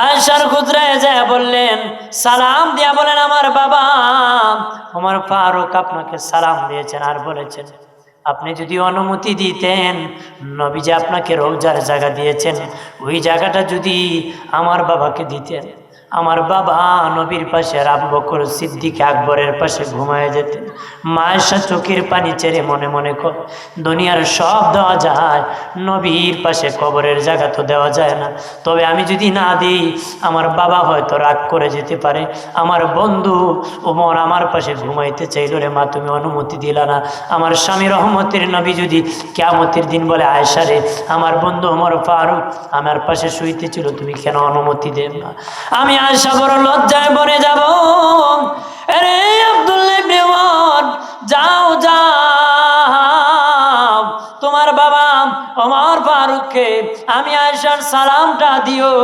আয়েশার হুজরায় যায় বললেন, সালাম দিয়া বলেন, আমার বাবা ওমর ফারুক আপনাকে সালাম দিয়েছেন আর বলেছেন, আপনি যদি অনুমতি দিতেন, নবী যে আপনাকে রওজার জায়গা দিয়েছেন, ওই জায়গাটা যদি আমার বাবাকে দিতেন, আমার বাবা নবীর পাশে আর আবু বকর সিদ্দিক আকবরের পাশে ঘুমায় যেতেন। মা আয়েশা চোখের পানি ছেড়ে মনে মনে কর, দুনিয়ার সব দেওয়া যায়, নবীর পাশে কবরের জায়গা তো দেওয়া যায় না। তবে আমি যদি না দিই আমার বাবা হয়তো রাগ করে যেতে পারে। আমার বন্ধু ওমর আমার পাশে ঘুমাইতে চাইল রে মা, তুমি অনুমতি দিলা না। আমার স্বামী রহমতের নবী যদি কিয়ামতের দিন বলে, আয়েশা রে আমার বন্ধু ওমর ফারুক আমার পাশে শুইতেছিল, তুমি কেন অনুমতি দেব না? আমি আয়েশা বড় লজ্জায় পড়ে যাব। আরে আব্দুল্লাহ ইবনে ওমর, যাও যাও, তোমার বাবা ওমর ফারুককে আমি আয়েশার সালামটা দিও।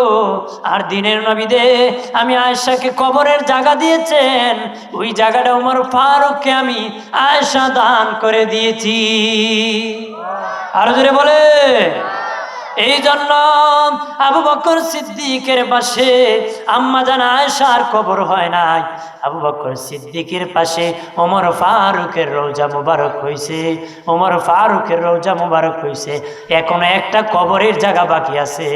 আর দিনের নবী দে আমি আয়েশাকে কবরের জায়গা দিয়েছেন, ওই জায়গাটা ওমর ফারুককে আমি আয়েশা দান করে দিয়েছি। আরো জোরে বলে। এই জন্য আবু বকর সিদ্দিকের পাশে আম্মা জান আয়েশার কবর হয় নাই, আবু বকর সিদ্দিকের পাশে ওমর ফারুকের রওজা মুবারক হয়েছে। ওমর ফারুকের রওজা মুবারক হয়েছে। এখনো একটা কবরের জায়গা বাকি আছে,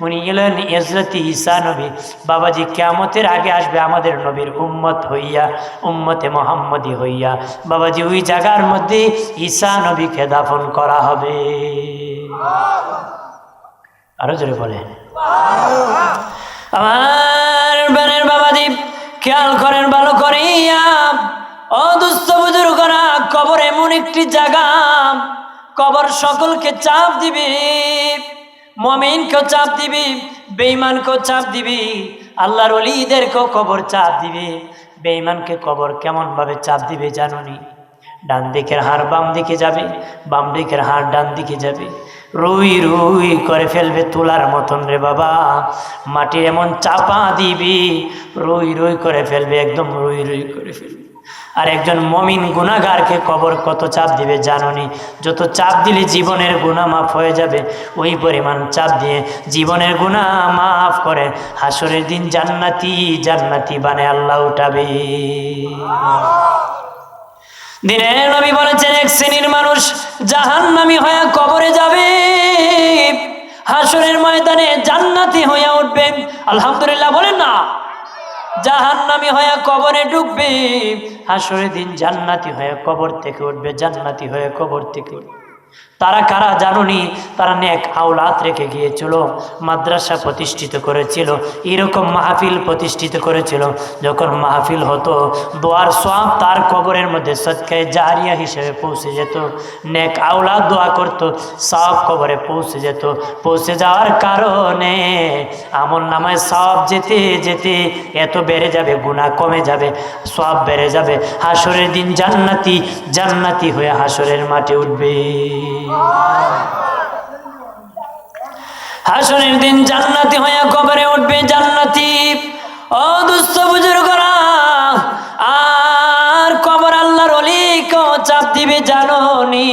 উনি এলেন হযরত ঈসা নবী। বাবাজি কিয়ামতের আগে আসবে আমাদের নবীর উম্মত হইয়া, উম্মতে মুহাম্মদী হইয়া। বাবাজি ওই জায়গার মধ্যে ঈসা নবীকে দাফন করা হবে। আরো জোরে বলে। আমার বানের বাবাজি খেয়াল করেন ভালো করিয়া, ও দুস্থ বুজুর্গরা, কবর এমন একটি জায়গা, কবর সকলকে চাপ দিবি, মুমিনকেও চাপ দিবি, বেঈমানকেও চাপ দিবি, আল্লাহর ওলিদেরকেও কবর চাপ দিবে। বেঈমানকে কবর কেমন ভাবে চাপ দিবে জানোনি? ডান দিকের হাড় বাম দিকে যাবে, বাম দিকের হাড় ডান দিকে যাবে, রুই রুই করে ফেলবে তুলার মতন রে বাবা। মাটি এমন চাপা দিবি, রুই রুই করে ফেলবে, একদম রুই রুই করে ফেলবে। আর একজন মমিন গুনাহগারকে কবর কত চাপ দিবে জানোনি? যত চাপ দিলে জীবনের গুনাহ মাফ হয়ে যাবে, ওই পরিমাণ চাপ দিয়ে জীবনের গুনাহ মাফ করে হাসরের দিন জান্নাতি জান্নাতি বানায় আল্লাহ উঠাবে। দিনের নবী বলেছেন, এক শ্রেণীর মানুষ জাহান্নামী হয়ে কবরে যাবে, হাসরের ময়দানে জান্নাতি হয়ে উঠবে। আলহামদুলিল্লাহ বলেন না। জাহান্নামী হয়ে কবরে ঢুকবে, হাসরের দিন জান্নাতি হয়ে কবর থেকে উঠবে, জান্নাতি হয়ে কবর থেকে উঠবে। তারা কারা জানুনি? তারা নেক আওলাদ রেখে গিয়েছিল, মাদ্রাসা প্রতিষ্ঠিত করেছিল, এরকম মাহফিল প্রতিষ্ঠিত করেছিল। যখন মাহফিল হতো, দোয়ার সওয়াব তার কবরের মধ্যে সদকায়ে জারিয়া হিসেবে পৌঁছে যেত। নেক আওলাদ দোয়া করত, সওয়াব কবরে পৌঁছে যেত। পৌঁছে যাওয়ার কারণে আমল নামায় সওয়াব যেতে যেতে এত বেড়ে যাবে, গুনাহ কমে যাবে, সওয়াব বেড়ে যাবে। হাসরের দিন জান্নাতি জান্নাতি হয়ে হাসরের মাঠে উঠবে। হাসরের দিন জান্নাতি হয়ে কবরে উঠবে, জান্নাতি। ও দুস্থ বুজুর্গরা, আর কবর আল্লাহর ওলিকেও চাপ দিবে জানোনি?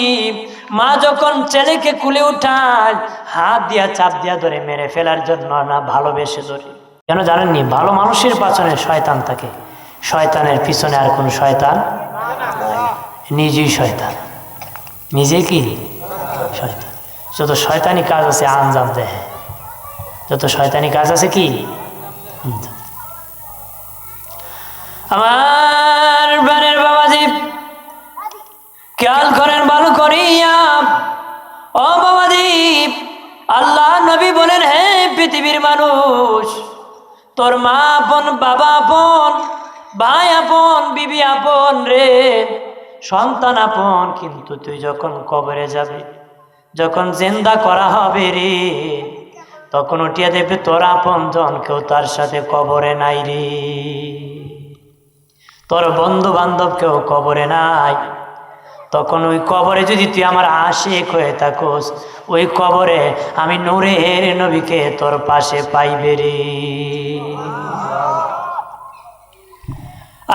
মা যখন ছেলেকে কুলে উঠায়, হাত দিয়া চাপ দিয়া ধরে মেরে ফেলার জন্য না, ভালোবেসে ধরে। কেন জানেননি? ভালো মানুষের পেছনে শয়তান থাকে, শয়তানের পিছনে আর কোন শয়তান, নিজেই শয়তান, নিজে কি শয়তান। যত শয়তানি কাজ আছে আঞ্জাম দেয়, যত শয়তানি কাজ আছে কি। আমার বানের বাবাজি খেয়াল করেন ভালো করিয়া, ও বাবাজি, আল্লাহ নবী বলেন, হে পৃথিবীর মানুষ, তোর মা আপন, বাবা আপন, ভাই আপন, বিবি আপন রে, সন্তান আপন, কিন্তু তুই যখন কবরে যাবে, যখন জিন্দা করা হবে রে, তখন উঠিয়া দেখবে তোর আপন জন কেউ তার সাথে কবরে নাই রে, তোর বন্ধু বান্ধব কেউ কবরে নাই। তখন ওই কবরে যদি তুই আমার আশিক হয়ে থাকোস, ওই কবরে আমি নূরের নবীকে তোর পাশে পাইবে রে।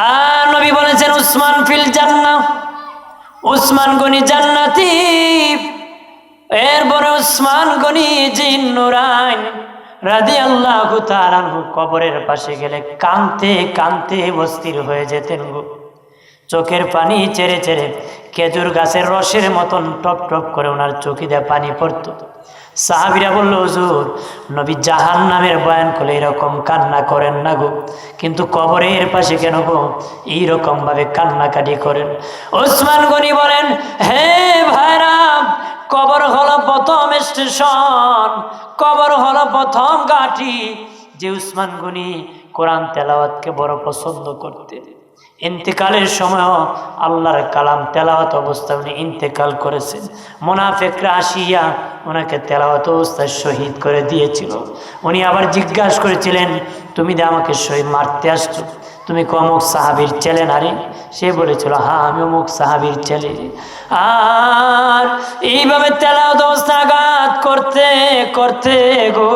আর নবী বলেছেন, উসমান ফিল জান্নাহ, উসমান গনি জান্নাতি। এরপরে উসমান গনি জিন্নুরাইন রাদিয়াল্লাহু তাআলা আনহু কবরের পাশে গেলে কাঁদতে কাঁদতে অস্থির হয়ে যেতেন গো। চোখের পানি ছেড়ে ছেড়ে খেজুর গাছের রসের মতন টপ টপ করে ওনার চোখে দিয়ে পানি পড়তো। সাহাবীরা বলল, হুজুর নবী জাহান্নামের বয়ান করলে এরকম কান্না করেন না গো, কিন্তু কবরের পাশে কেন গো এইরকম ভাবে কান্নাকাটি করেন? ওসমান গনি বলেন, হে ভাইরা, কবর হলো প্রথম স্টেশন, কবর হলো প্রথম ঘাঁটি। যে উসমান গনি কোরআন তেলাওয়াতকে বড় পছন্দ করতেন, ইন্তেকালের সময় আল্লাহর কালাম তেলাওয়াত অবস্থায় উনি ইন্তেকাল করেছেন। মুনাফিকরা আসিয়া ওনাকে তেলাওয়াত অবস্থায় শহীদ করে দিয়েছিল। উনি আবার জিজ্ঞাসা করেছিলেন, তুমি যে আমাকে শহীদ মারতে আসছো, তুমি কি অমুক সাহাবীর ছেলে নারী? সে বলেছিল, হ্যাঁ আমি অমুক সাহাবীর ছেলে। আর এইভাবে তেলাওয়াত অবস্থা আঘাত করতে করতে গো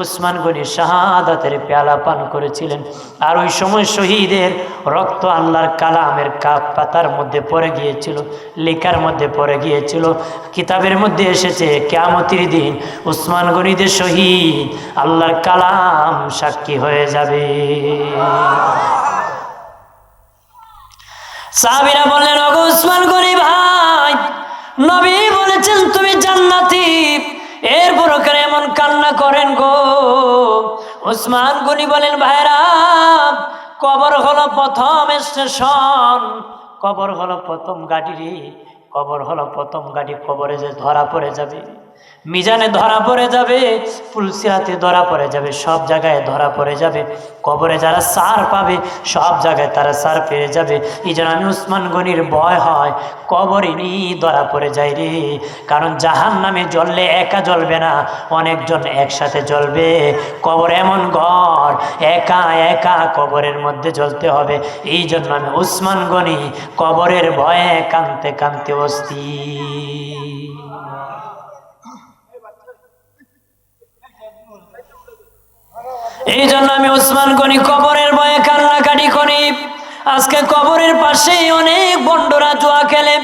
উসমান গনি শাহাদাতের পেয়ালা পান করেছিলেন। আর ওই সময় শহীদের রক্ত আল্লাহর কালামের কাপ পাতার মধ্যে পড়ে গিয়েছিল, লেখার মধ্যে পড়ে গিয়েছিল। কিতাবের মধ্যে এসেছে কিয়ামতের দিন উসমান গনিদের শহীদ আল্লাহর কালাম সাক্ষী হয়ে যাবে। সাহাবীরা বললেন, ওগো উসমান গনি ভাই, নবী বলেছেন তুমি জান্নাতি, এরপরও কেন এমন কান্না করেন গো? উসমান গনি বলেন, ভাইরা, কবর হলো প্রথম স্টেশন, কবর হলো প্রথম গাড়ি রে, কবর হলো প্রথম গাড়ি। কবরে যে ধরা পড়ে যাবে, মিজানে ধরা পড়ে যাবে, পুলসিরাতে ধরা পড়ে যাবে, সব জায়গায় ধরা পড়ে যাবে। কবরে যারা সার পাবে সব জায়গায় তারা সার পেয়ে যাবে। এই জন্য আমি উসমান গনির ভয় হয় কবরে ধরা পড়ে যায় রে। কারণ জাহান্নামে জ্বললে একা জ্বলবে না, অনেকজন একসাথে জ্বলবে। কবর এমন ঘর, একা একা কবরের মধ্যে জ্বলতে হবে। এই জন্য আমি উসমান গনি কবরের ভয়ে কাঁদতে কাঁদতে অস্থির। এই জন্য আমি উসমান গনি কবরের ভয়ে কান্নাকাটি করি। আজকে কবরের পাশে অনেক বন্ডরা জুয়া খেলে,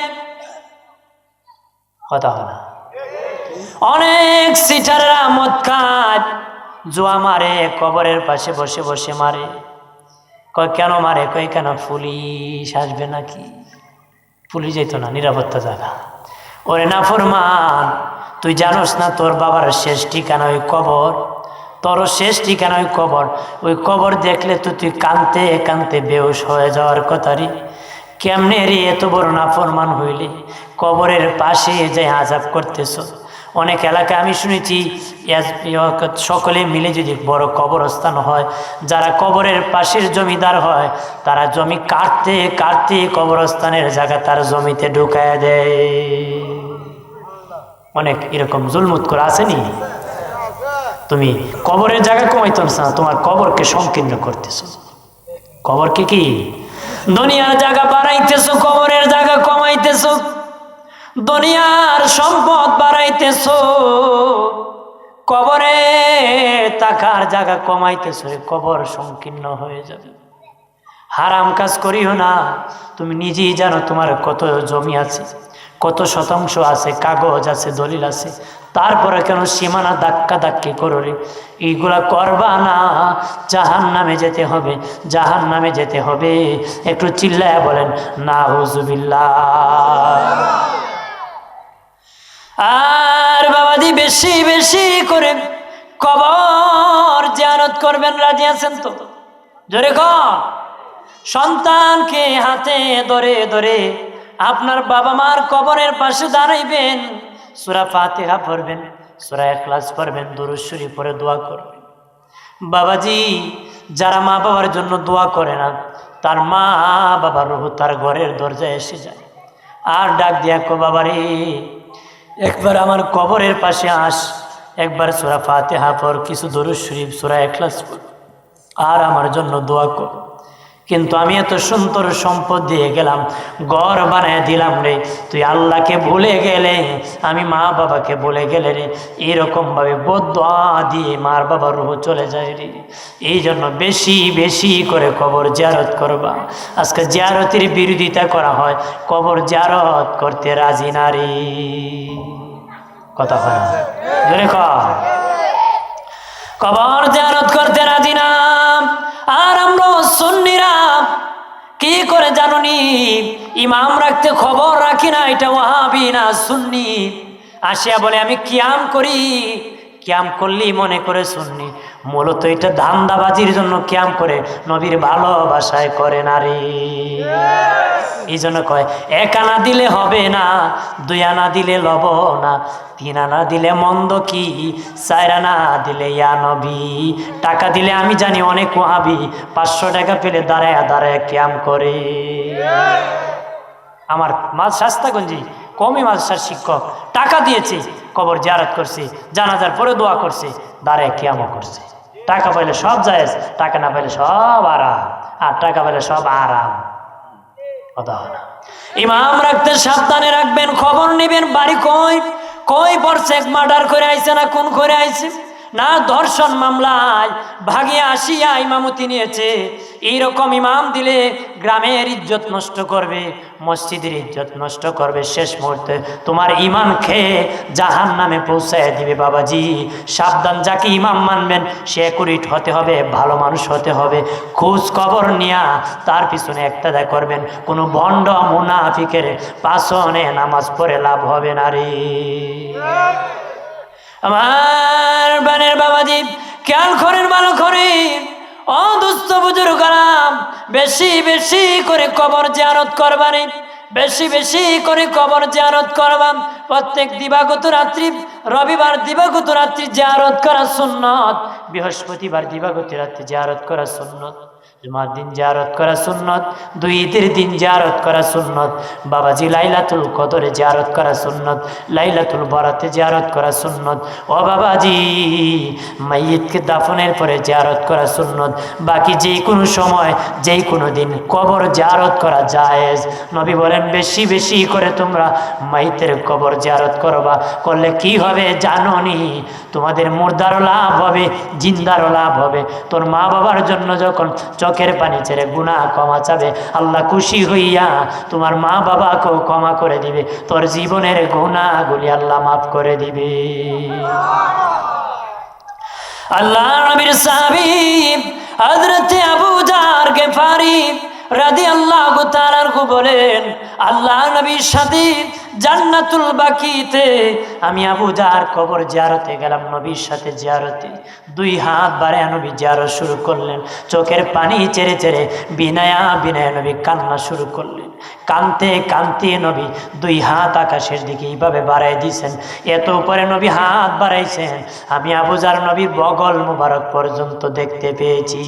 কথা হয় না? অনেক সিটাররা মদ খায়, জুয়া মারে, কবরের পাশে বসে বসে মারে। কয় কেন মারে? কয় কেন পুলিশ আসবে নাকি? পুলিশ যেত না, নিরাপত্তা জায়গা। ওরে নাফরমান, তুই জানোস না তোর বাবার শেষ ঠিকানা ওই কবর? তোর শেষ ঠিকানা ওই কবর। ওই কবর দেখলে তো তুই কাঁদতে কাঁদতে বেহুশ হয়ে যাওয়ার কথা রে। কেমনে রে এত বড় নাফরমান হইলে কবরের পাশে যে আযাব করতেছ? অনেক এলাকায় আমি শুনেছি সকলে মিলে যদি বড় কবরস্থান হয়, যারা কবরের পাশের জমিদার হয় তারা জমি কাটতে কাটতে কবরস্থানের জায়গা তার জমিতে ঢুকায় দেয়। অনেক এরকম জুলমুত করে আসেনি? তুমি কবরের জায়গা কমাইতো না, তোমার কবরকে সংকীর্ণ করতেছ। কবরকে কি দুনিয়ার জায়গা বাড়াইতেছ, কবরের জায়গা কমাইতেছ। দুনিয়ার সম্পদ বাড়াইতেছ, কবরে টাকার জায়গা কমাইতেছ, কবর সংকীর্ণ হয়ে যাবে। হারাম কাজ করিও না। তুমি নিজেই জানো তোমার কত জমি আছে, কত শতাংশ আছে, কাগজ আছে, দলিল আছে, তারপরে কেন সীমানা ধাক্কা ধাক্কি করো রে? এইগুলা করবা না, জাহান্নামে যেতে হবে, জাহান্নামে যেতে হবে। একটু চিল্লায় বলেন নাউজুবিল্লাহ। আর বাবাজি বেশি বেশি করে কবর জিয়ারত করবেন, রাজি আছেন তো? জোরে কর। সন্তানকে হাতে ধরে ধরে আপনার বাবা মার কবরের পাশে দাঁড়াইবেন, সূরা ফাতিহা পড়বেন, সূরা ইখলাস পড়বেন, দুরূদ শরীফ পড়ে দোয়া করবেন। বাবাজি, যারা মা বাবার জন্য দোয়া করে না, তার মা বাবার রূহ তার ঘরের দরজায় এসে যায় আর ডাক দিয়া কো, বাবারে একবার আমার কবরের পাশে আস, একবার সূরা ফাতিহা পড়, কিছু দুরূদ শরীফ, সূরা ইখলাস পড়, আর আমার জন্য দোয়া কর। কিন্তু আমি এত সুন্দর সম্পদ দিয়ে গেলাম, ঘর বানায় দিলাম রে, তুই আল্লাহকে ভুলে গেলে, আমি মা বাবাকে ভুলে গেলে রে। এরকমভাবে বদদুয়া দিয়ে মার বাবার রূহ চলে যায় রে। এই জন্য বেশি বেশি করে কবর জিয়ারত করবা। আজকে জিয়ারতের বিরোধিতা করা হয়, কবর জিয়ারত করতে রাজি না রে। কথা হয় না? জোরে কর। কবর জিয়ারত করতে রাজি না। আর আমরা সুন্নিরা কি করে জানুনি? ইমাম রাখতে খবর রাখি না, এটা ওয়াহাবি না সুন্নি। আসিয়া বলে আমি কিয়াম করি। কিয়াম করলেই মনে করে সুন্নি, মূলত এটা ধান্দাবাজির জন্য কিয়াম করে, নবীর ভালোবাসায় করে না রে। এই জন্য কয় 1 আনা দিলে হবে না, 2 আনা দিলে লব না, 3 আনা দিলে মন্দ কি, 4 আনা দিলে ইয়া নবী। টাকা দিলে আমি জানি অনেক ওয়াহাবি 500 টাকা পেলে দাঁড়ায় দাঁড়ায় কিয়াম করে। আমার শাস্তাগঞ্জি কওমি মাদ্রাসার শিক্ষক টাকা দিয়েছে, কবর জিয়ারত করছে, জানাজার পরে দোয়া করছে, দাঁড়ায় কিয়ামও করছে। টাকা পাইলে সব জায়েজ, টাকা না পাইলে সব আরাম, আর টাকা পাইলে সব আরাম। কথা না, ইমাম রাখতে সাবধানে রাখবেন, খবর নেবেন বাড়ি কই কই পড়ছে, মার্ডার করে আইছে না কোন করে আইছে, না ধর্ষণ মামলায় ভাগিয়ে আসিয়া ইমামতি নিয়েছে। এইরকম ইমাম দিলে গ্রামের ইজ্জত নষ্ট করবে, মসজিদের ইজ্জত নষ্ট করবে, শেষ মুহূর্তে তোমার ইমান খেয়ে জাহান্নামে পৌঁছায় দিবে। বাবাজি সাবধান, যাকে ইমাম মানবেন সে একুরেট হতে হবে, ভালো মানুষ হতে হবে। খোঁজ খবর নিয়া তার পিছনে একতাদা করবেন। কোনো ভণ্ড মুনাফিকের পাছনে নামাজ পড়ে লাভ হবে না রে। আমার বানের বাবাজি খেয়াল করেন, ভালো করে ও দুস্থ বুজুর্গরা, বেশি বেশি করে কবর জিয়ারত করবারে, বেশি বেশি করে কবর জিয়ারত করবা। প্রত্যেক দিবাগত রাত্রি, রবিবার দিবাগত রাত্রি জিয়ারত করা সুন্নত, বৃহস্পতিবার দিবাগত রাত্রি জিয়ারত করা সুন্নত, জুমার দিন জিয়ারত করা সুন্নত, 2 ঈদের দিন জিয়ারত করা সুন্নত। বাবাজি লাইলাতুল কদরে জিয়ারত করা সুন্নত, লাইলাতুল বরাতে জিয়ারত করা সুন্নত। ও বাবাজি মাইয়িতকে দাফনের পরে জিয়ারত করা সুন্নত। বাকি যে কোনো সময় যে কোনো দিন কবর জিয়ারত করা জায়েজ। নবী বলেন বেশি বেশি করে তোমরা মাইয়িতের কবর জিয়ারত করবা, করলে কি হবে জানোনি? তোমাদের মুর্দারও লাভ হবে, জিন্দারও লাভ হবে। তোর মা বাবার জন্য যখন চোখের পানি ছেড়ে গুনাহ ক্ষমা চাবে, আল্লাহ খুশি হইয়া তোমার মা বাবাকেও ক্ষমা করে দিবে, তোর জীবনের গুনাহগুলি আল্লাহ মাফ করে দিবে। আল্লাহ নবীর সাহাবী হযরত আবু যার গিফারি রাদিয়াল্লাহু তাআলা আনহু বলেন, আল্লাহ নবীর সাথে জান্নাতুল বাকিতে আমি আবু যার কবর জিয়ারতে গেলাম। নবীর সাথে জিয়ারতে 2 হাত বাড়ায় নবী জিয়ারত শুরু করলেন। চোখের পানি চেড়ে চেড়ে বিনায়া বিনায়া নবী কান্না শুরু করলেন। কানতে কানতে নবী 2 হাত আকাশের দিকে এইভাবে বাড়াই দিয়েছেন। এত উপরে নবী হাত বাড়াইছেন, আমি আবু যার নবীর বগল মুবারক পর্যন্ত দেখতে পেয়েছি।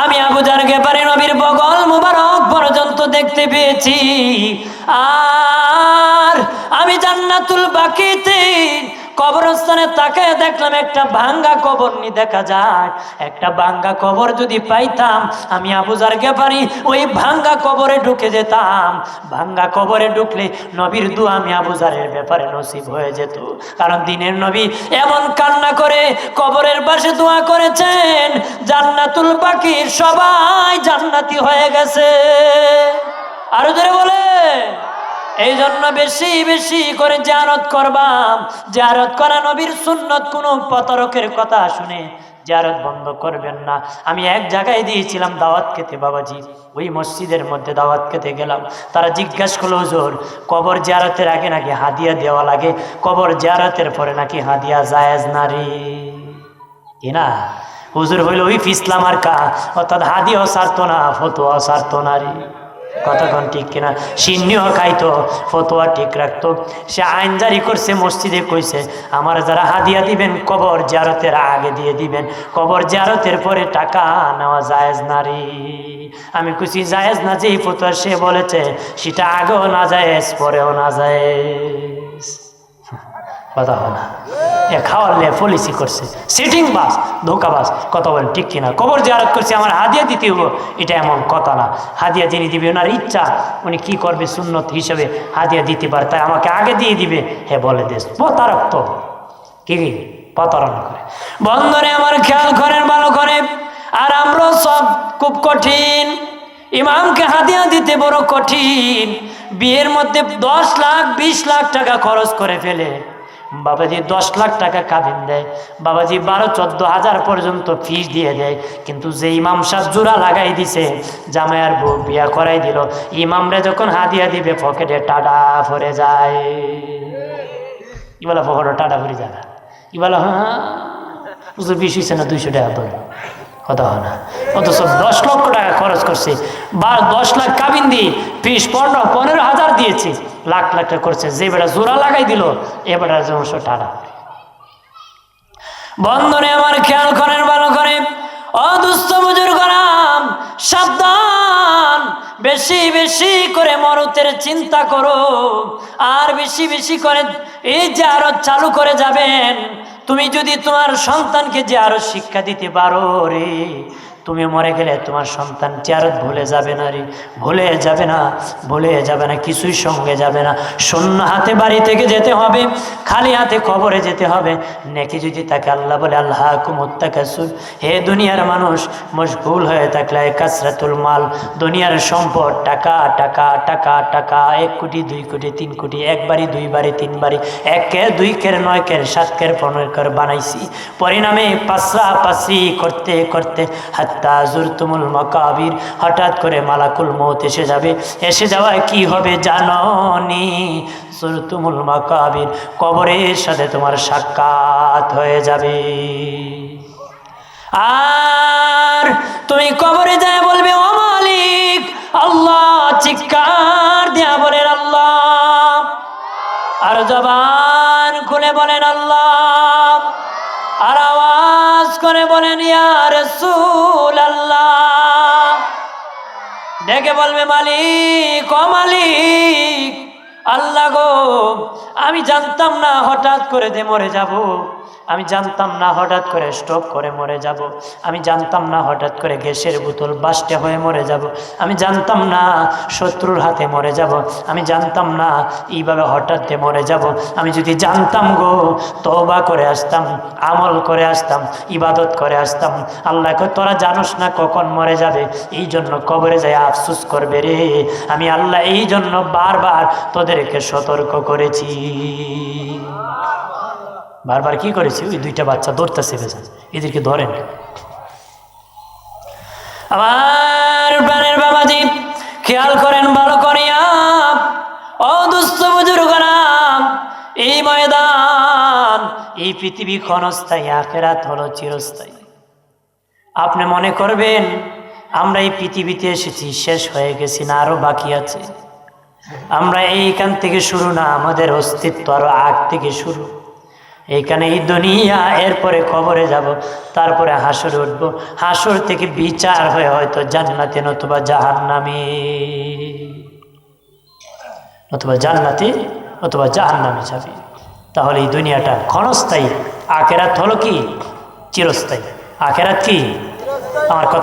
আমি আবু যার গিফারি নবীর বগল মুবারক পর্যন্ত দেখতে পেয়েছি। আর আমি জান্নাতুল বাকিতে কবরস্থানে তাকায় দেখলাম একটা ভাঙ্গা কবর নি দেখা যায়। একটা ভাঙ্গা কবর যদি পাইতাম, আমি আবু যার গিফারি ওই ভাঙ্গা কবরে ঢুকে যেতাম। ভাঙ্গা কবরে ঢুকলে নবীর দোয়া আমি আবু যারের ব্যাপারে নসিব হয়ে যেত। কারণ দিনের নবী এমন কান্না করে কবরের পাশে দোয়া করেছেন, জান্নাতুল বাকির সবাই জান্নাতি হয়ে গেছে। আরো জোরে বলে। এই জন্য বেশি বেশি করে জিয়ারত করবাম। জিয়ারত করা নবীর সুন্নত। কোনো প্রতারকের কথা শুনে জিয়ারত বন্ধ করবেন না। আমি এক জায়গায় দিয়েছিলাম দাওয়াত খেতে বাবাজি, ওই মসজিদের মধ্যে দাওয়াত খেতে গেলাম। তারা জিজ্ঞাসা করলো, হুজুর কবর জিয়ারতের আগে নাকি হাদিয়া দেওয়া লাগে, কবর জিয়ারতের পরে নাকি হাদিয়া জায়েজ নারী কিনা? হুজুর হইল ওই ইসলাম আর কা, অর্থাৎ হাদিয়াও ছাড়তো না, ফতোয়াও ছাড়তো নারী। কতক্ষণ ঠিক কিনা? সিন্নিও খাইতো, ফতোয়া ঠিক রাখতো। সে আইন জারি করছে, মসজিদে কইছে আমার যারা হাদিয়া দিবেন কবর জিয়ারতের আগে দিয়ে দিবেন, কবর জিয়ারতের পরে টাকা নেওয়া জায়েজ নারী। আমি কইছি জায়েজ না, যেই ফতোয়া সে বলেছে সেটা আগেও না জায়েজ, পরেও না জায়েজ। কথা হয় না? এ খাওয়ালে পলিসি করছে, সিটিং বাস, ধোকাবাস। কথা বলেন ঠিক কিনা? কবর জিয়ারত করছে আমার হাদিয়া দিতে হবো, এটা এমন কথা না। হাদিয়া যিনি দিবে ওনার ইচ্ছা, উনি কি করবে সুন্নত হিসেবে হাদিয়া দিতে পারে, তাই আমাকে আগে দিয়ে দিবে। হে বলে দেশ প্রতারক তো কি প্রতারণা করে। বন্ধনে আমার খেয়াল করেন ভালো করে। আর আমরা সব খুব কঠিন, ইমামকে হাদিয়া দিতে বড় কঠিন। বিয়ের মধ্যে 10 লাখ 20 লাখ টাকা খরচ করে ফেলে বাবাজি, 10 লাখ টাকা কাবিন দেয় বাবাজি, 12-14 হাজার পর্যন্ত ফিস দিয়ে দেয়। কিন্তু যে ইমাম সাহেব জোড়া লাগাই দিছে, জামাইয়ার বউ বিয়া করাই দিল, ইমামরে যখন হাদিয়া দিবে পকেটে টাডা ভরে যায়। ইবেলা পকেটে টাটা করে যাবে, ইবেলা হ্যাঁ হুজুর 20 হয়েছে না 200 টাকা ধরে কথা হয় না। অথচ 10 লক্ষ টাকা খরচ করছে, বা 10 লাখ কাবিন দিয়ে ফিস 15,000 দিয়েছে, লাখ লাখ টাকা করছে। যে বেটা জোড়া লাগাই দিল এ বেটার জন্য টাটা। বন্ধনে আমার খেয়াল করেন ভালো করে, অদুস্থ বুজুর্গরাম সাবধান, বেশি বেশি করে মরতের চিন্তা করো, আর বেশি বেশি করে এই যে আরো চালু করে যাবেন। তুমি যদি তোমার সন্তানকে যে আরো শিক্ষা দিতে পারো রে, তুমি মরে গেলে তোমার সন্তান জিয়ারত ভুলে যাবে না রে, ভুলে যাবে না, ভুলে যাবে না, কিছুই সঙ্গে যাবে না। শূন্য হাতে বাড়ি থেকে যেতে হবে, খালি হাতে কবরে যেতে হবে। নেকি যদি তাকে আল্লাহ বলে আল্লাহকুমুত তাকাসুর, হে দুনিয়ার মানুষ মশগুল হয়ে থাকলে কাসরাতুল মাল, দুনিয়ার সম্পদ, টাকা টাকা টাকা টাকা, 1 কোটি 2 কোটি 3 কোটি, 1 বাড়ি 2 বাড়ি 3 বাড়ি, 1 কের 2 কের 9 কের 7 কের 15 কের বানাইছি। পরিণামে পাসরা পাসরি করতে করতে জুরতুমুল মাকাবির, হঠাৎ করে মালাকুল মউত এসে যাবে। এসে যাওয়ায় কি হবে জানোনি? জুরতুমুল মাকাবির, কবরের সাথে তোমার সাক্ষাৎ হয়ে যাবে। আর তুমি কবরে যায় বলবে ও মালিক আল্লাহ, চিৎকার দেয়া বলেন আল্লাহ, আর জবান খুলে বলেন আল্লাহ, আর আওয়াজ করে বলেন ইয়া রাসূল আল্লাহ। ডেকে বলবে মালিক ও মালিক আল্লাহ গো, আমি জানতাম না হঠাৎ করে মরে যাব, আমি জানতাম না হঠাৎ করে স্ট্রোক করে মরে যাব, আমি জানতাম না হঠাৎ করে গ্যাসের বোতল বাস্টে হয়ে মরে যাব, আমি জানতাম না শত্রুর হাতে মরে যাব, আমি জানতাম না এইভাবে হঠাৎ মরে যাব। আমি যদি জানতাম গো তওবা করে আসতাম, আমল করে আসতাম, ইবাদত করে আসতাম। আল্লাহকে তোরা জানোস না কখন মরে যাবে, এই জন্য কবরে যায় আফসোস করবে রে। আমি আল্লাহ এই জন্য বারবার তোদেরকে সতর্ক করেছি। বারবার কি করেছি? ওই 2টা বাচ্চা দৌড়তেছে, এদেরকে ধরেন। আমার প্রাণের বাবাজি খেয়াল করেন ভালো করিয়া, ও দুস্থ বুজুর্গরা, এই ময়দান, এই পৃথিবী ক্ষণস্থায়ী, আখিরাত হলো চিরস্থায়ী। আপনি মনে করবেন আমরা এই পৃথিবীতে এসেছি, শেষ হয়ে গেছি না, আরো বাকি আছে। আমরা এইখান থেকে শুরু না, আমাদের অস্তিত্ব আরো আগ থেকে শুরু। এইখানে এই দুনিয়া, এরপরে কবরে যাব, তারপরে হাসরে উঠব, হাসর থেকে বিচার হয়ে হয়তো জান্নাতে নতুবা জাহান্নামে, নতুবা জান্নাতে অথবা জাহান্নামে যাবে। তাহলে এই দুনিয়াটা ক্ষণস্থায়ী, আখিরাত হলো কি চিরস্থায়ী। আখিরাত কি? আমার কথা